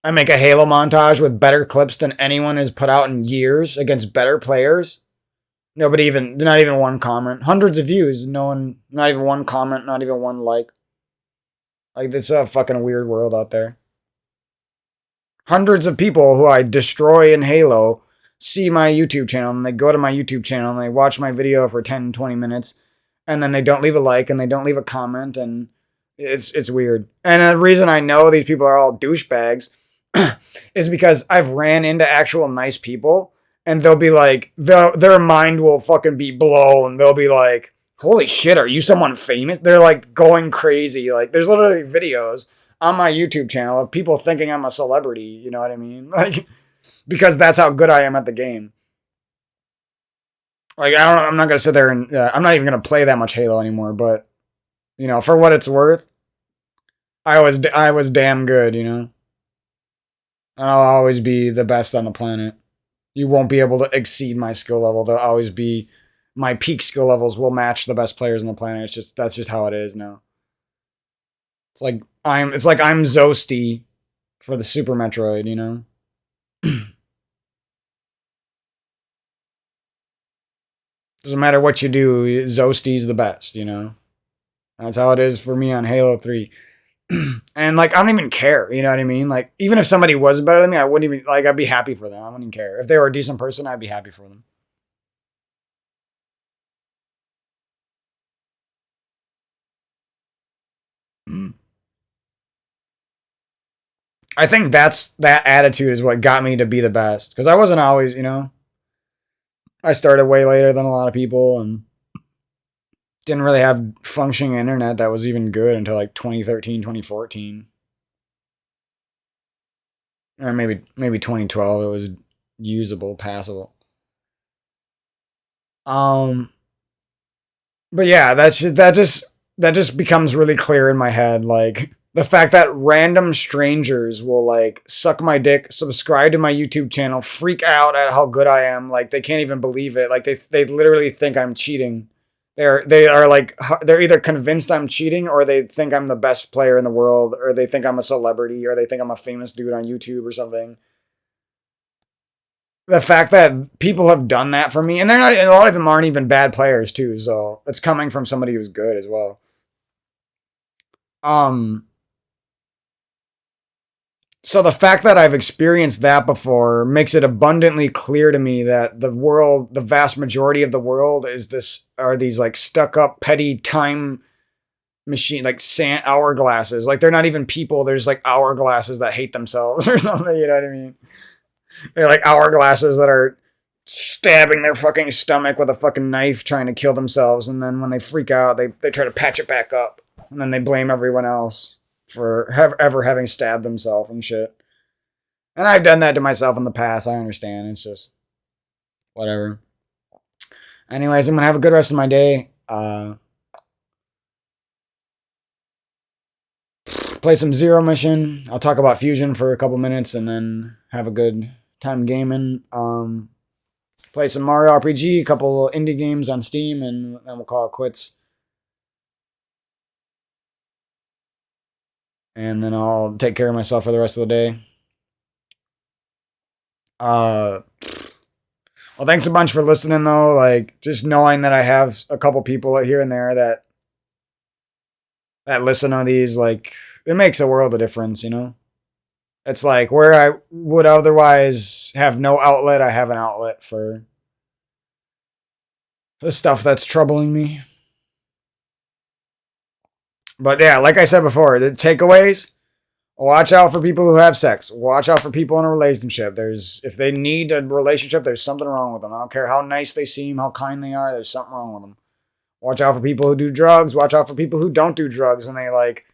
I make a Halo montage with better clips than anyone has put out in years against better players. Nobody even, not even one comment. Hundreds of views, no one, not even one comment, not even one like. Like, it's a fucking weird world out there. Hundreds of people who I destroy in Halo see my YouTube channel and they go to my YouTube channel and they watch my video for 10, 20 minutes and then they don't leave a like and they don't leave a comment and it's weird. And the reason I know these people are all douchebags is because I've ran into actual nice people and they'll be like, their mind will fucking be blown. They'll be like, holy shit, are you someone famous? They're like going crazy. Like, there's literally videos on my YouTube channel of people thinking I'm a celebrity. You know what I mean? Like, because that's how good I am at the game. Like, I'm not gonna sit there and I'm not even gonna play that much Halo anymore. But you know, for what it's worth, I was damn good. You know, and I'll always be the best on the planet. You won't be able to exceed my skill level. There'll always be my peak skill levels will match the best players on the planet. It's just that's just how it is now. It's like I'm Zosty for the Super Metroid, you know? Doesn't matter what you do, Zosty's the best, you know? That's how it is for me on Halo 3. And like I don't even care, you know what I mean? Like even if somebody was better than me, I wouldn't even like I'd be happy for them. I wouldn't even care. If they were a decent person, I'd be happy for them. I think that attitude is what got me to be the best. Because I wasn't always, you know, I started way later than a lot of people and didn't really have functioning internet that was even good until like 2013, 2014. Or maybe 2012 it was usable, passable. Um but yeah, that just becomes really clear in my head like the fact that random strangers will like suck my dick, subscribe to my YouTube channel, freak out at how good I am, like they can't even believe it. Like they literally think I'm cheating. They are like they're either convinced I'm cheating or they think I'm the best player in the world or they think I'm a celebrity or they think I'm a famous dude on YouTube or something. The fact that people have done that for me and they're not and a lot of them aren't even bad players too, so it's coming from somebody who's good as well. Um So the fact that I've experienced that before makes it abundantly clear to me that the world, the vast majority of the world are these like stuck up petty time machine, like sand hourglasses. Like they're not even people. There's like hourglasses that hate themselves or something. You know what I mean? They're like hourglasses that are stabbing their fucking stomach with a fucking knife trying to kill themselves. And then when they freak out, they try to patch it back up. And then they blame everyone else for ever having stabbed themselves and shit. And I've done that to myself in the past. I understand. It's just whatever. Anyways, I'm gonna have a good rest of my day. Play some Zero Mission. I'll talk about Fusion for a couple minutes and then have a good time gaming. Play some Mario RPG, a couple indie games on Steam, and then we'll call it quits. And then I'll take care of myself for the rest of the day. Well, thanks a bunch for listening, though. Like, just knowing that I have a couple people here and there that listen to these, like, it makes a world of difference, you know? It's like where I would otherwise have no outlet, I have an outlet for the stuff that's troubling me. But yeah, like I said before, the takeaways, watch out for people who have sex. Watch out for people in a relationship. If they need a relationship, there's something wrong with them. I don't care how nice they seem, how kind they are, there's something wrong with them. Watch out for people who do drugs. Watch out for people who don't do drugs and they like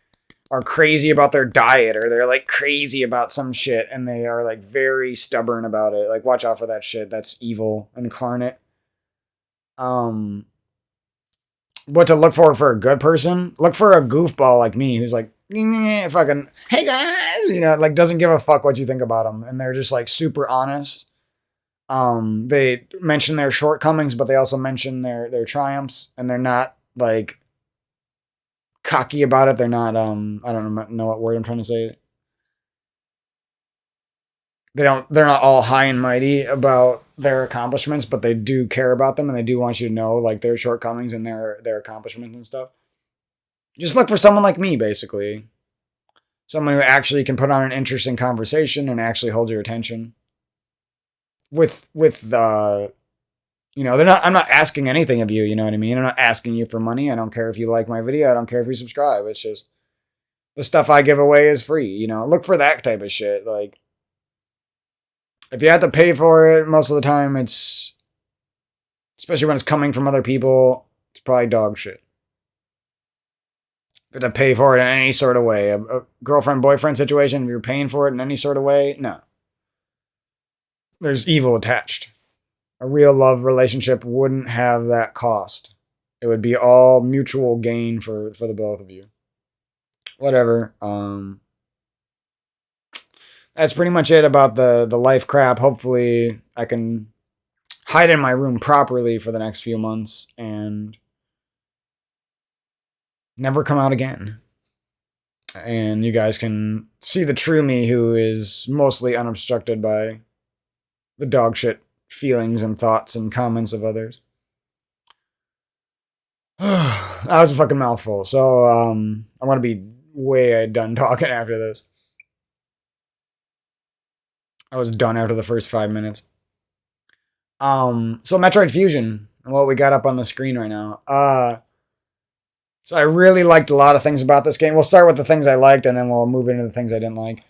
are crazy about their diet or they're like crazy about some shit and they are like very stubborn about it. Like watch out for that shit. That's evil incarnate. What to look for a good person? Look for a goofball like me who's like fucking hey guys, you know, like doesn't give a fuck what you think about them and they're just like super honest They mention their shortcomings, but they also mention their triumphs, and they're not like cocky about it. They're not I don't know what word I'm trying to say. They're not all high and mighty about their accomplishments, but they do care about them, and they do want you to know like their shortcomings and their accomplishments and stuff. Just look for someone like me, basically. Someone who actually can put on an interesting conversation and actually hold your attention. With the they're not I'm not asking anything of you, you know what I mean? I'm not asking you for money. I don't care if you like my video, I don't care if you subscribe. It's just the stuff I give away is free, Look for that type of shit. Like if you have to pay for it, most of the time it's especially when it's coming from other people, it's probably dog shit. If you have to pay for it in any sort of way, a girlfriend boyfriend situation, if you're paying for it in any sort of way, no. There's evil attached. A real love relationship wouldn't have that cost. It would be all mutual gain for the both of you. Whatever. That's pretty much it about the life crap. Hopefully I can hide in my room properly for the next few months and never come out again. And you guys can see the true me, who is mostly unobstructed by the dog shit feelings and thoughts and comments of others. That was a fucking mouthful. So I'm gonna be way done talking after this. I was done after the first 5 minutes. So Metroid Fusion, what we got up on the screen right now. So I really liked a lot of things about this game. We'll start with the things I liked, and then we'll move into the things I didn't like.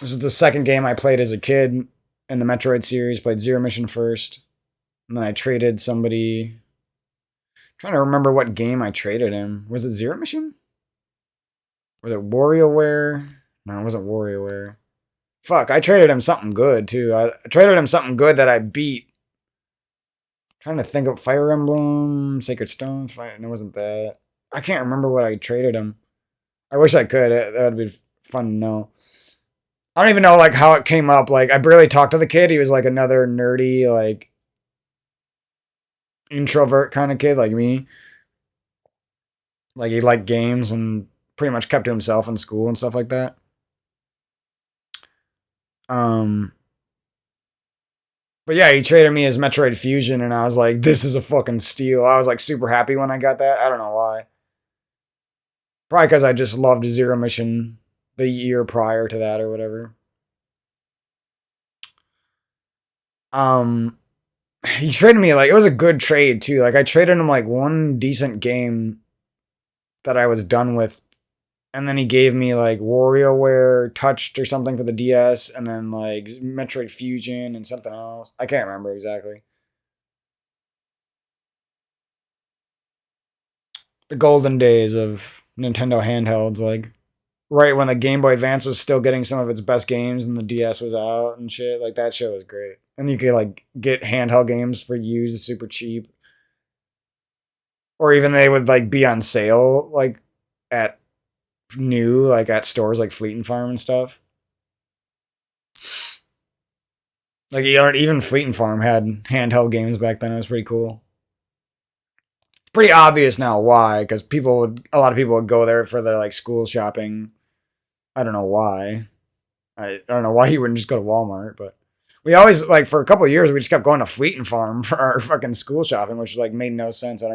This is the second game I played as a kid in the Metroid series. Played Zero Mission first, and then I traded somebody. I'm trying to remember what game I traded him. Was it Zero Mission? Was it WarioWare? No, it wasn't WarioWare. Fuck, I traded him something good, too. I traded him something good that I beat. I'm trying to think of Fire Emblem, Sacred Stone. No, it wasn't that. I can't remember what I traded him. I wish I could. That would be fun to know. I don't even know like how it came up. Like I barely talked to the kid. He was like another nerdy, like introvert kind of kid like me. Like he liked games and pretty much kept to himself in school and stuff like that. But yeah, he traded me his Metroid Fusion, and I was like, this is a fucking steal. I was like super happy when I got that. I don't know why. Probably because I just loved Zero Mission the year prior to that or whatever. He traded me like it was a good trade too. Like I traded him like one decent game that I was done with, and then he gave me like WarioWare Touched or something for the DS, and then like Metroid Fusion and something else. I can't remember exactly. The golden days of Nintendo handhelds, like right when the Game Boy Advance was still getting some of its best games and the DS was out and shit. Like that shit was great. And you could like get handheld games for used super cheap. Or even they would like be on sale like at like at stores like Fleet and Farm and stuff. Like even Fleet and Farm had handheld games back then. It was pretty cool. It's pretty obvious now why, because a lot of people would go there for their like school shopping. I don't know why. I don't know why you wouldn't just go to Walmart, but we always like for a couple of years we just kept going to Fleet and Farm for our fucking school shopping, which like made no sense. I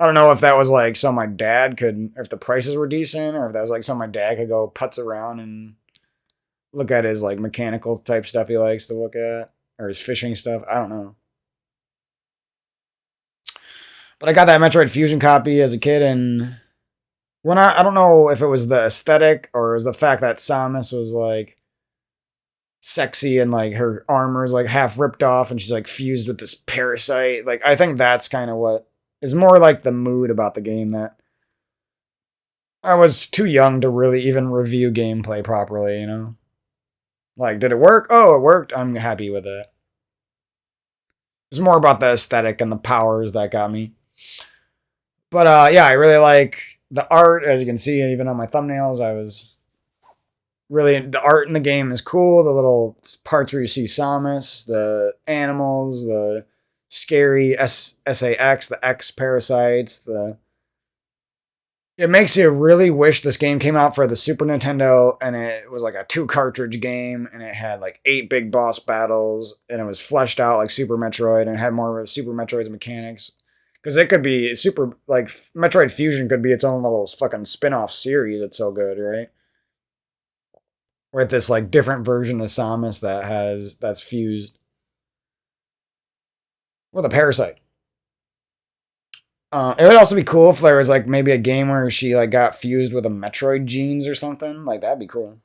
don't know if that was like so my dad could, if the prices were decent, or if that was like so my dad could go putz around and look at his like mechanical type stuff he likes to look at, or his fishing stuff. I don't know. But I got that Metroid Fusion copy as a kid, and when I don't know if it was the aesthetic or it was the fact that Samus was like sexy and like her armor is like half ripped off and she's like fused with this parasite. Like I think that's kind of what is more like the mood about the game, that I was too young to really even review gameplay properly. Like, did it work? Oh, it worked. I'm happy with it. It's more about the aesthetic and the powers that got me. But yeah, I really like the art, as you can see, even on my thumbnails. I was really, the art in the game is cool. The little parts where you see Samus, the animals, the scary SAX, the X parasites, the it makes you really wish this game came out for the Super Nintendo and it was like a 2 cartridge game and it had like 8 big boss battles and it was fleshed out like Super Metroid and had more of Super Metroid's mechanics. Because it could be super, like, Metroid Fusion could be its own little fucking spin off series. It's so good, right? With this, like, different version of Samus that's fused with a parasite. It would also be cool if there was like maybe a game where she like got fused with a Metroid genes or something. Like that'd be cool.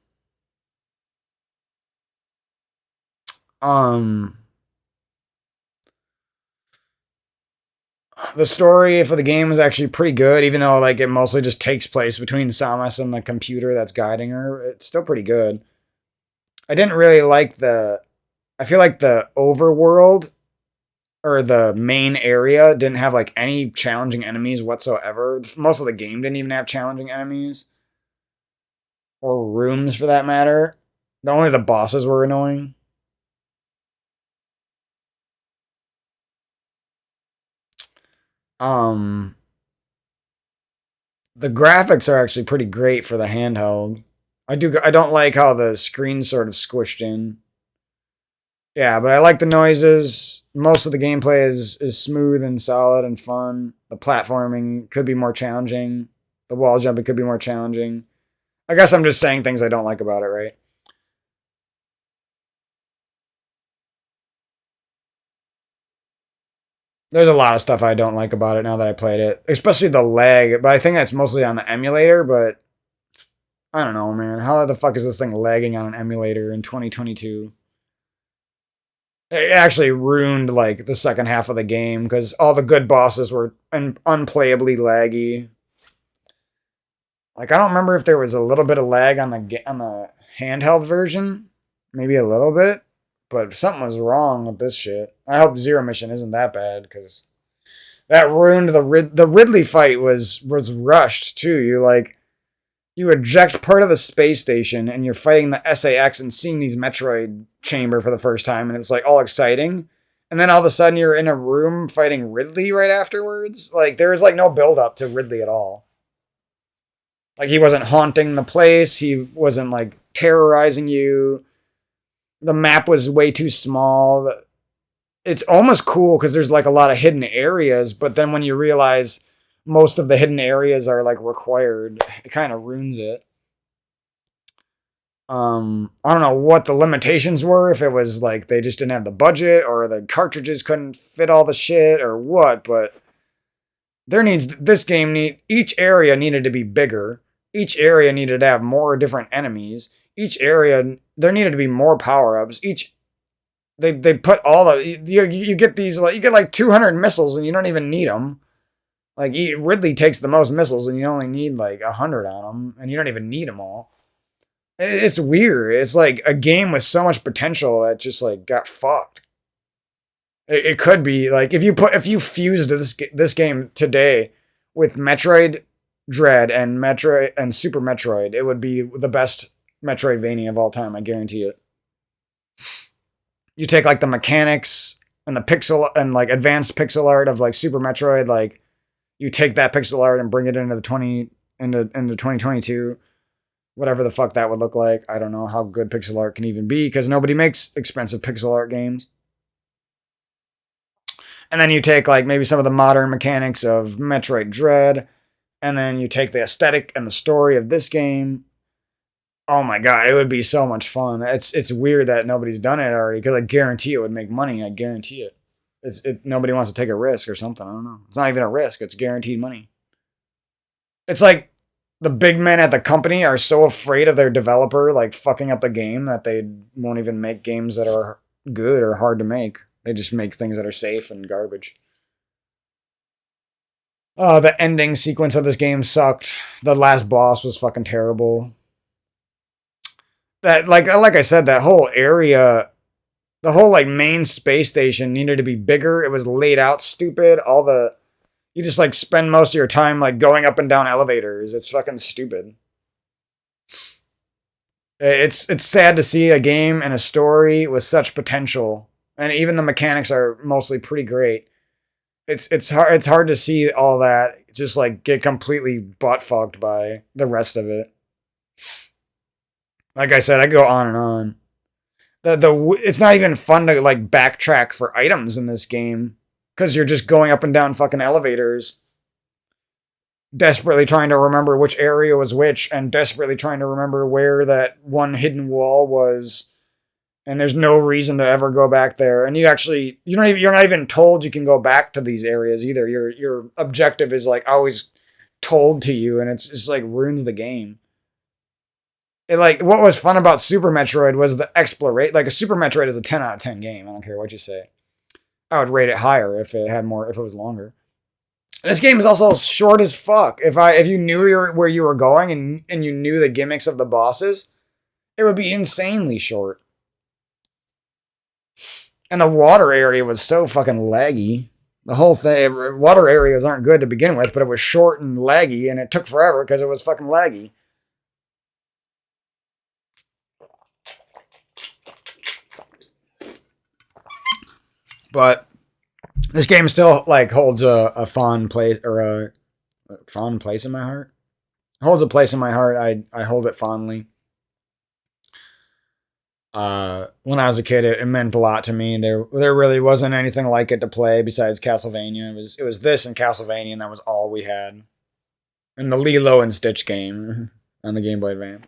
Um, the story for the game is actually pretty good, even though like it mostly just takes place between Samus and the computer that's guiding her. It's still pretty good. I didn't really like the. I feel like the overworld or the main area didn't have like any challenging enemies whatsoever. Most of the game didn't even have challenging enemies or rooms for that matter. Only the bosses were annoying. Um, the graphics are actually pretty great for the handheld. I don't like how the screen's sort of squished in. Yeah, but I like the noises. Most of the gameplay is smooth and solid and fun. The platforming could be more challenging. The wall jumping could be more challenging. I guess I'm just saying things I don't like about it, right? There's a lot of stuff I don't like about it now that I played it, especially the lag. But I think that's mostly on the emulator. But I don't know, man. How the fuck is this thing lagging on an emulator in 2022? It actually ruined like the second half of the game because all the good bosses were unplayably laggy. Like I don't remember if there was a little bit of lag on the handheld version, maybe a little bit, but something was wrong with this shit. I hope Zero Mission isn't that bad because that ruined the Ridley fight was rushed too. You eject part of the space station and you're fighting the SAX and seeing these Metroid chamber for the first time, and it's like all exciting. And then all of a sudden you're in a room fighting Ridley right afterwards. Like there was like no build up to Ridley at all. Like he wasn't haunting the place, he wasn't like terrorizing you. The map was way too small. It's almost cool because there's like a lot of hidden areas, but then when you realize most of the hidden areas are like required, it kind of ruins it. I don't know what the limitations were, if it was like they just didn't have the budget or the cartridges couldn't fit all the shit or what, but each area needed to be bigger. Each area needed to have more different enemies. Each area there needed to be more power-ups. They put all the you get these like you get like 200 missiles and you don't even need them. Like Ridley takes the most missiles and you only need like 100 on them and you don't even need them all. It's weird. It's like a game with so much potential that just like got fucked. It could be like if you fused this game today with Metroid Dread and Metroid and Super Metroid, it would be the best Metroidvania of all time. I guarantee it. You take like the mechanics and the pixel and like advanced pixel art of like Super Metroid, like you take that pixel art and bring it into the 2022, whatever the fuck that would look like. I don't know how good pixel art can even be because nobody makes expensive pixel art games. And then you take like maybe some of the modern mechanics of Metroid Dread, and then you take the aesthetic and the story of this game. Oh my god, it would be so much fun. It's weird that nobody's done it already because I guarantee it would make money. I guarantee it. Nobody wants to take a risk or something. I don't know. It's not even a risk. It's guaranteed money. It's like the big men at the company are so afraid of their developer like fucking up the game that they won't even make games that are good or hard to make. They just make things that are safe and garbage. The ending sequence of this game sucked. The last boss was fucking terrible. That like I said, that whole area, the whole like main space station needed to be bigger. It was laid out stupid. You just like spend most of your time like going up and down elevators. It's fucking stupid. It's sad to see a game and a story with such potential, and even the mechanics are mostly pretty great. It's hard to see all that just like get completely butt fucked by the rest of it. Like I said, I go on and on. It's not even fun to like backtrack for items in this game because you're just going up and down fucking elevators, desperately trying to remember which area was which, and desperately trying to remember where that one hidden wall was. And there's no reason to ever go back there. And you're not even told you can go back to these areas either. Your objective is like always told to you, and it's just like ruins the game. Like what was fun about Super Metroid was the exploration. Like a Super Metroid is a 10 out of 10 game. I don't care what you say. I would rate it higher if it had more, if it was longer. This game is also short as fuck. If you knew where you were going and you knew the gimmicks of the bosses, it would be insanely short. And the water area was so fucking laggy. The whole thing, water areas aren't good to begin with, but it was short and laggy, and it took forever because it was fucking laggy. But this game still like holds a fond place or a fond place in my heart. It holds a place in my heart. I hold it fondly. When I was a kid, it meant a lot to me. There really wasn't anything like it to play besides Castlevania. It was this and Castlevania, and that was all we had. And the Lilo and Stitch game on the Game Boy Advance.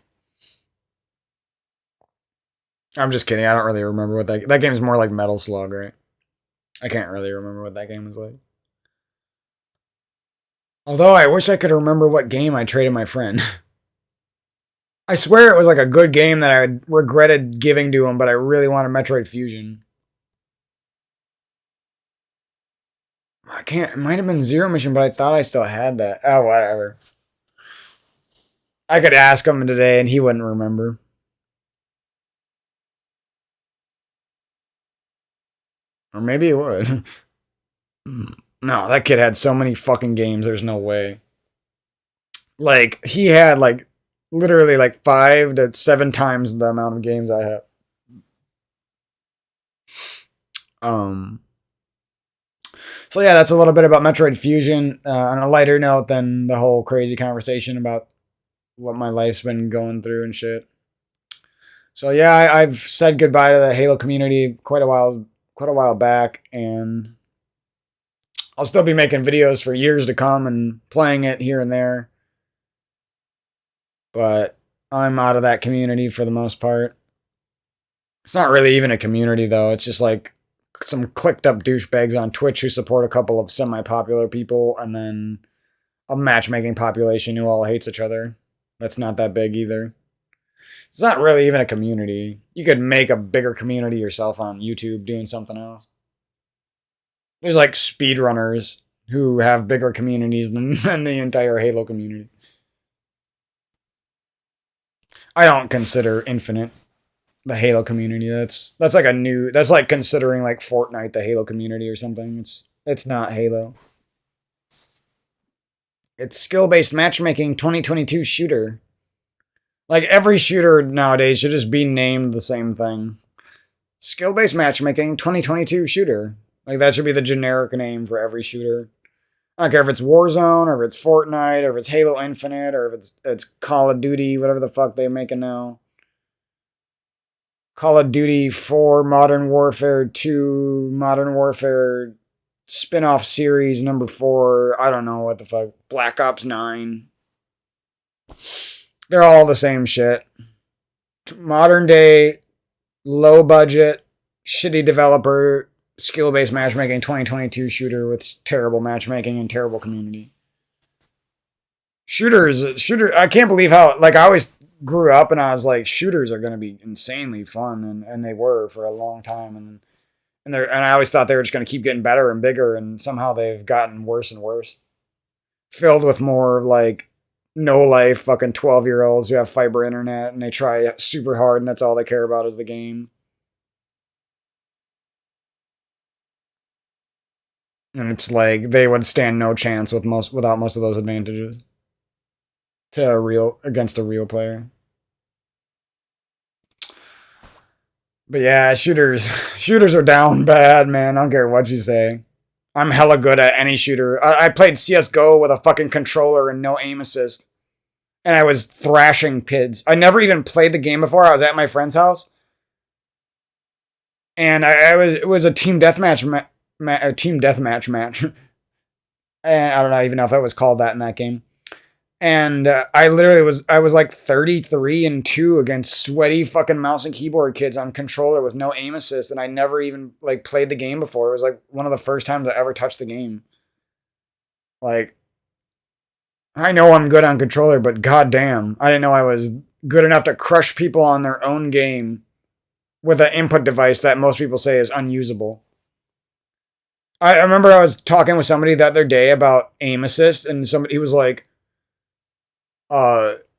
I'm just kidding. I don't really remember what that game is more like Metal Slug, right? I can't really remember what that game was like. Although I wish I could remember what game I traded my friend. I swear it was like a good game that I regretted giving to him, but I really wanted Metroid Fusion. I can't. It might have been Zero Mission, but I thought I still had that. Oh, whatever. I could ask him today and he wouldn't remember. Or maybe he would. No, that kid had so many fucking games, there's no way. Like, he had like literally like 5 to 7 times the amount of games I have. So yeah, that's a little bit about Metroid Fusion. On a lighter note than the whole crazy conversation about what my life's been going through and shit. So yeah, I've said goodbye to the Halo community quite a while back, and I'll still be making videos for years to come and playing it here and there. But I'm out of that community for the most part. It's not really even a community though. It's just like some clicked up douchebags on Twitch who support a couple of semi-popular people, and then a matchmaking population who all hates each other. That's not that big either. It's not really even a community. You could make a bigger community yourself on YouTube doing something else. There's like speedrunners who have bigger communities than the entire Halo community. I don't consider Infinite the Halo community. That's like that's like considering like Fortnite the Halo community or something. It's not Halo. It's skill-based matchmaking 2022 shooter. Like every shooter nowadays should just be named the same thing. Skill-based matchmaking 2022 shooter. Like that should be the generic name for every shooter. I don't care if it's Warzone or if it's Fortnite or if it's Halo Infinite or if it's Call of Duty, whatever the fuck they make it now. Call of Duty 4, Modern Warfare 2, Modern Warfare spin-off series number 4, I don't know what the fuck, Black Ops 9. They're all the same shit. Modern day, low budget, shitty developer, skill-based matchmaking 2022 shooter with terrible matchmaking and terrible community. Shooter, I can't believe how, like, I always grew up and I was like, shooters are going to be insanely fun, and they were for a long time, and I always thought they were just going to keep getting better and bigger, and somehow they've gotten worse and worse. Filled with more, like, no-life fucking 12-year-olds who have fiber internet, and they try super hard, and that's all they care about is the game. And it's like they would stand no chance without most of those advantages against a real player. But yeah, shooters shooters are down bad, man. I don't care what you say. I'm hella good at any shooter. I played CS:GO with a fucking controller and no aim assist, and I was thrashing kids. I never even played the game before. I was at my friend's house, and I was it was a team deathmatch a team deathmatch match, and I don't even know if it was called that in that game. And I was like 33-2 against sweaty fucking mouse and keyboard kids on controller with no aim assist, and I never even like played the game before. It was like one of the first times I ever touched the game. Like, I know I'm good on controller, but goddamn, I didn't know I was good enough to crush people on their own game with an input device that most people say is unusable. I remember I was talking with somebody the other day about aim assist, and somebody he was like,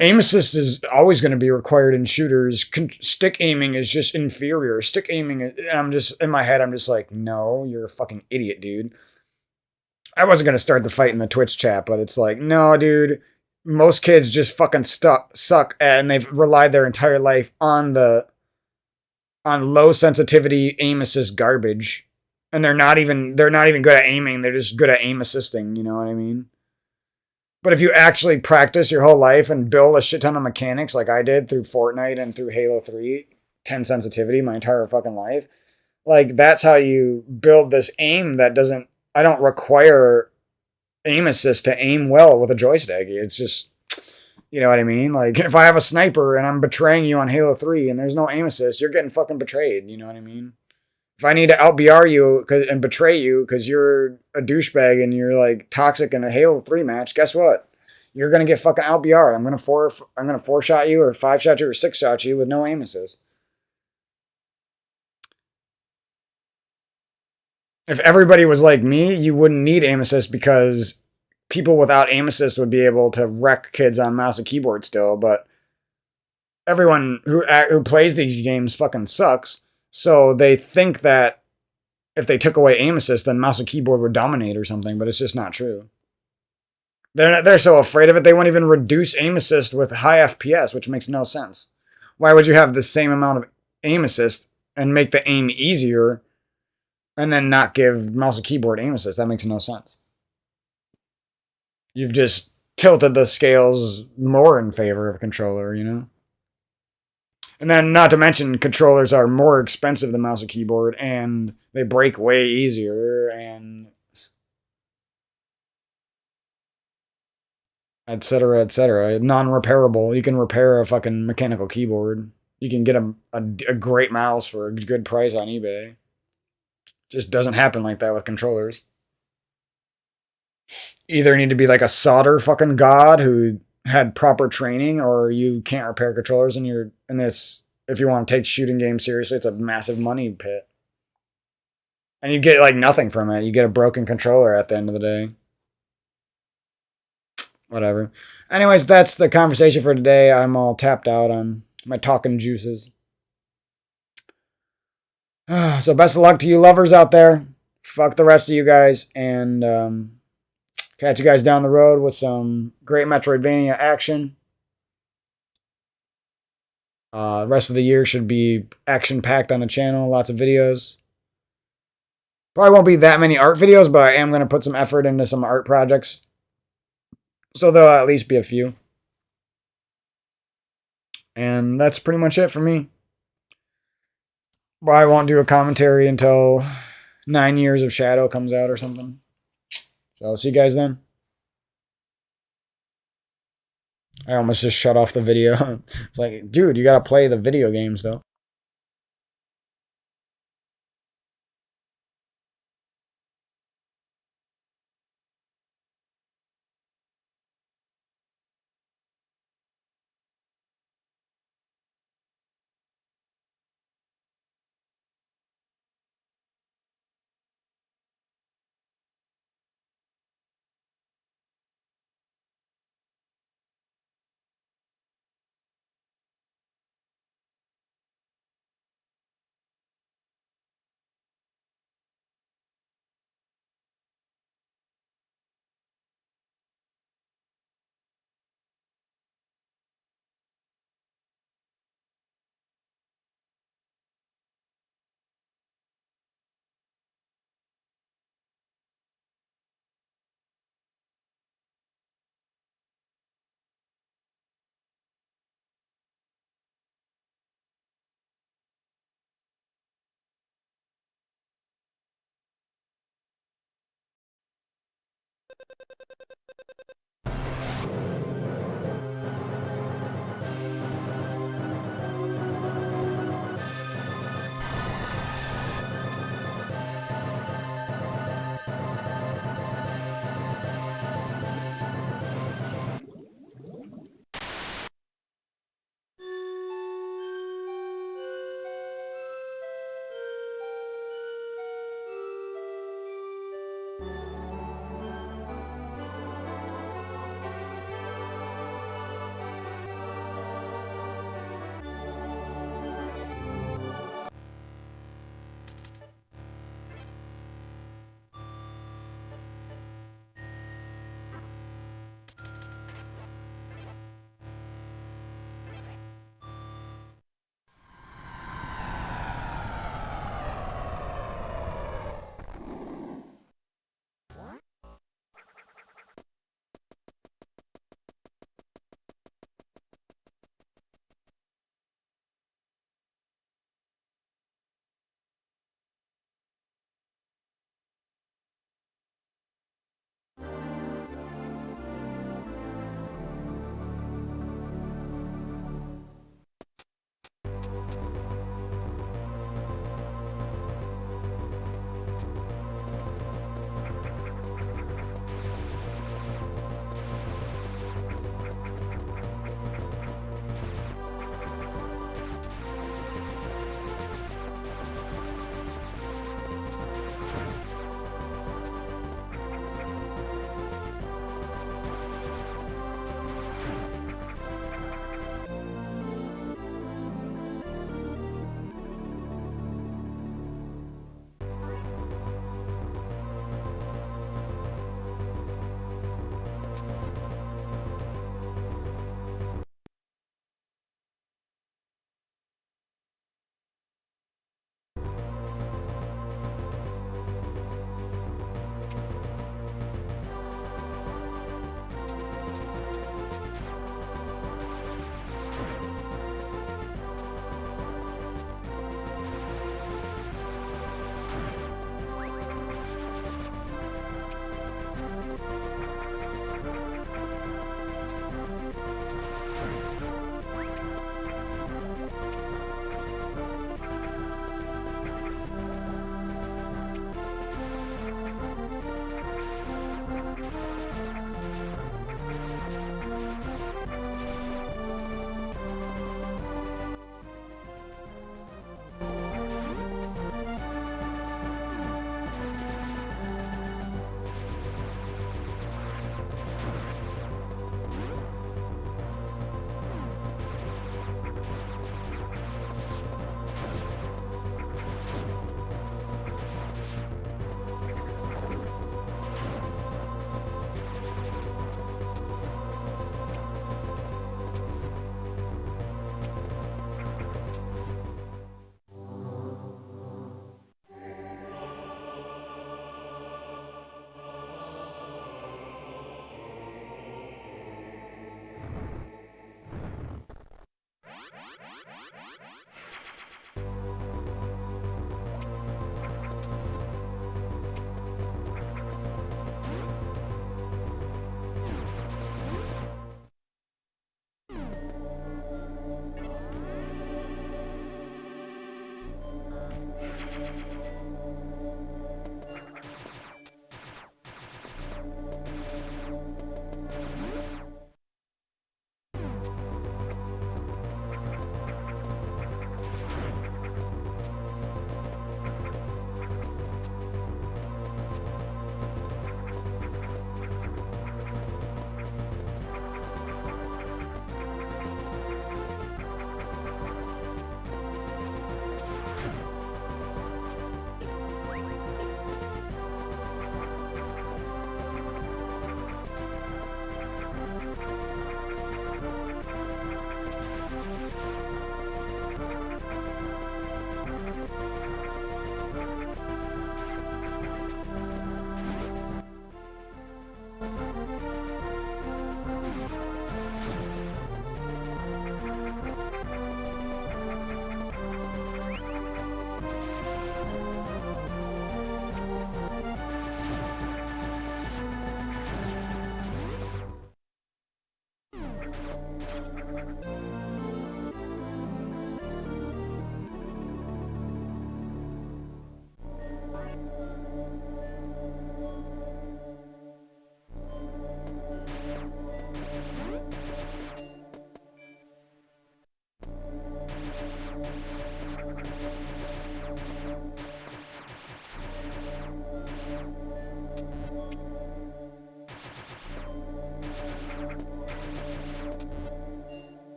aim assist is always going to be required in shooters. Stick aiming is just inferior. Stick aiming, and I'm just in my head, I'm just like, no, you're a fucking idiot, dude. I wasn't going to start the fight in the Twitch chat, but it's like, no, dude. Most kids just fucking suck, and they've relied their entire life on low sensitivity aim assist garbage, and they're not even good at aiming. They're just good at aim assisting. You know what I mean? But if you actually practice your whole life and build a shit ton of mechanics like I did through Fortnite and through Halo 3, 10 sensitivity my entire fucking life, like that's how you build this aim that doesn't, I don't require aim assist to aim well with a joystick. It's just, you know what I mean? Like if I have a sniper and I'm betraying you on Halo 3 and there's no aim assist, you're getting fucking betrayed. You know what I mean? If I need to out BR you and betray you because you're a douchebag and you're like toxic in a Halo 3 match, guess what? You're gonna get fucking out BR'd. I'm gonna four shot you or five shot you or six shot you with no aim assist. If everybody was like me, you wouldn't need aim assist because people without aim assist would be able to wreck kids on mouse and keyboard still, but everyone who plays these games fucking sucks. So they think that if they took away aim assist, then mouse and keyboard would dominate or something, but it's just not true. They're so afraid of it, they won't even reduce aim assist with high FPS, which makes no sense. Why would you have the same amount of aim assist and make the aim easier and then not give mouse and keyboard aim assist? That makes no sense. You've just tilted the scales more in favor of a controller, you know? And then, not to mention, controllers are more expensive than mouse and keyboard, and they break way easier, and etc. etc. Non-repairable. You can repair a fucking mechanical keyboard. You can get a great mouse for a good price on eBay. Just doesn't happen like that with controllers. Either need to be like a solder fucking god who had proper training, or you can't repair controllers, and this if you want to take shooting games seriously, it's a massive money pit. And you get like nothing from it. You get a broken controller at the end of the day. Whatever. Anyways, that's the conversation for today. I'm all tapped out on my talking juices. So best of luck to you lovers out there. Fuck the rest of you guys, and catch you guys down the road with some great Metroidvania action. The rest of the year should be action packed on the channel. Lots of videos. Probably won't be that many art videos, but I am going to put some effort into some art projects. So there'll at least be a few. And that's pretty much it for me. But I won't do a commentary until 9 Years of Shadow comes out or something. So I'll see you guys then. I almost just shut off the video. It's like, dude, you gotta play the video games though.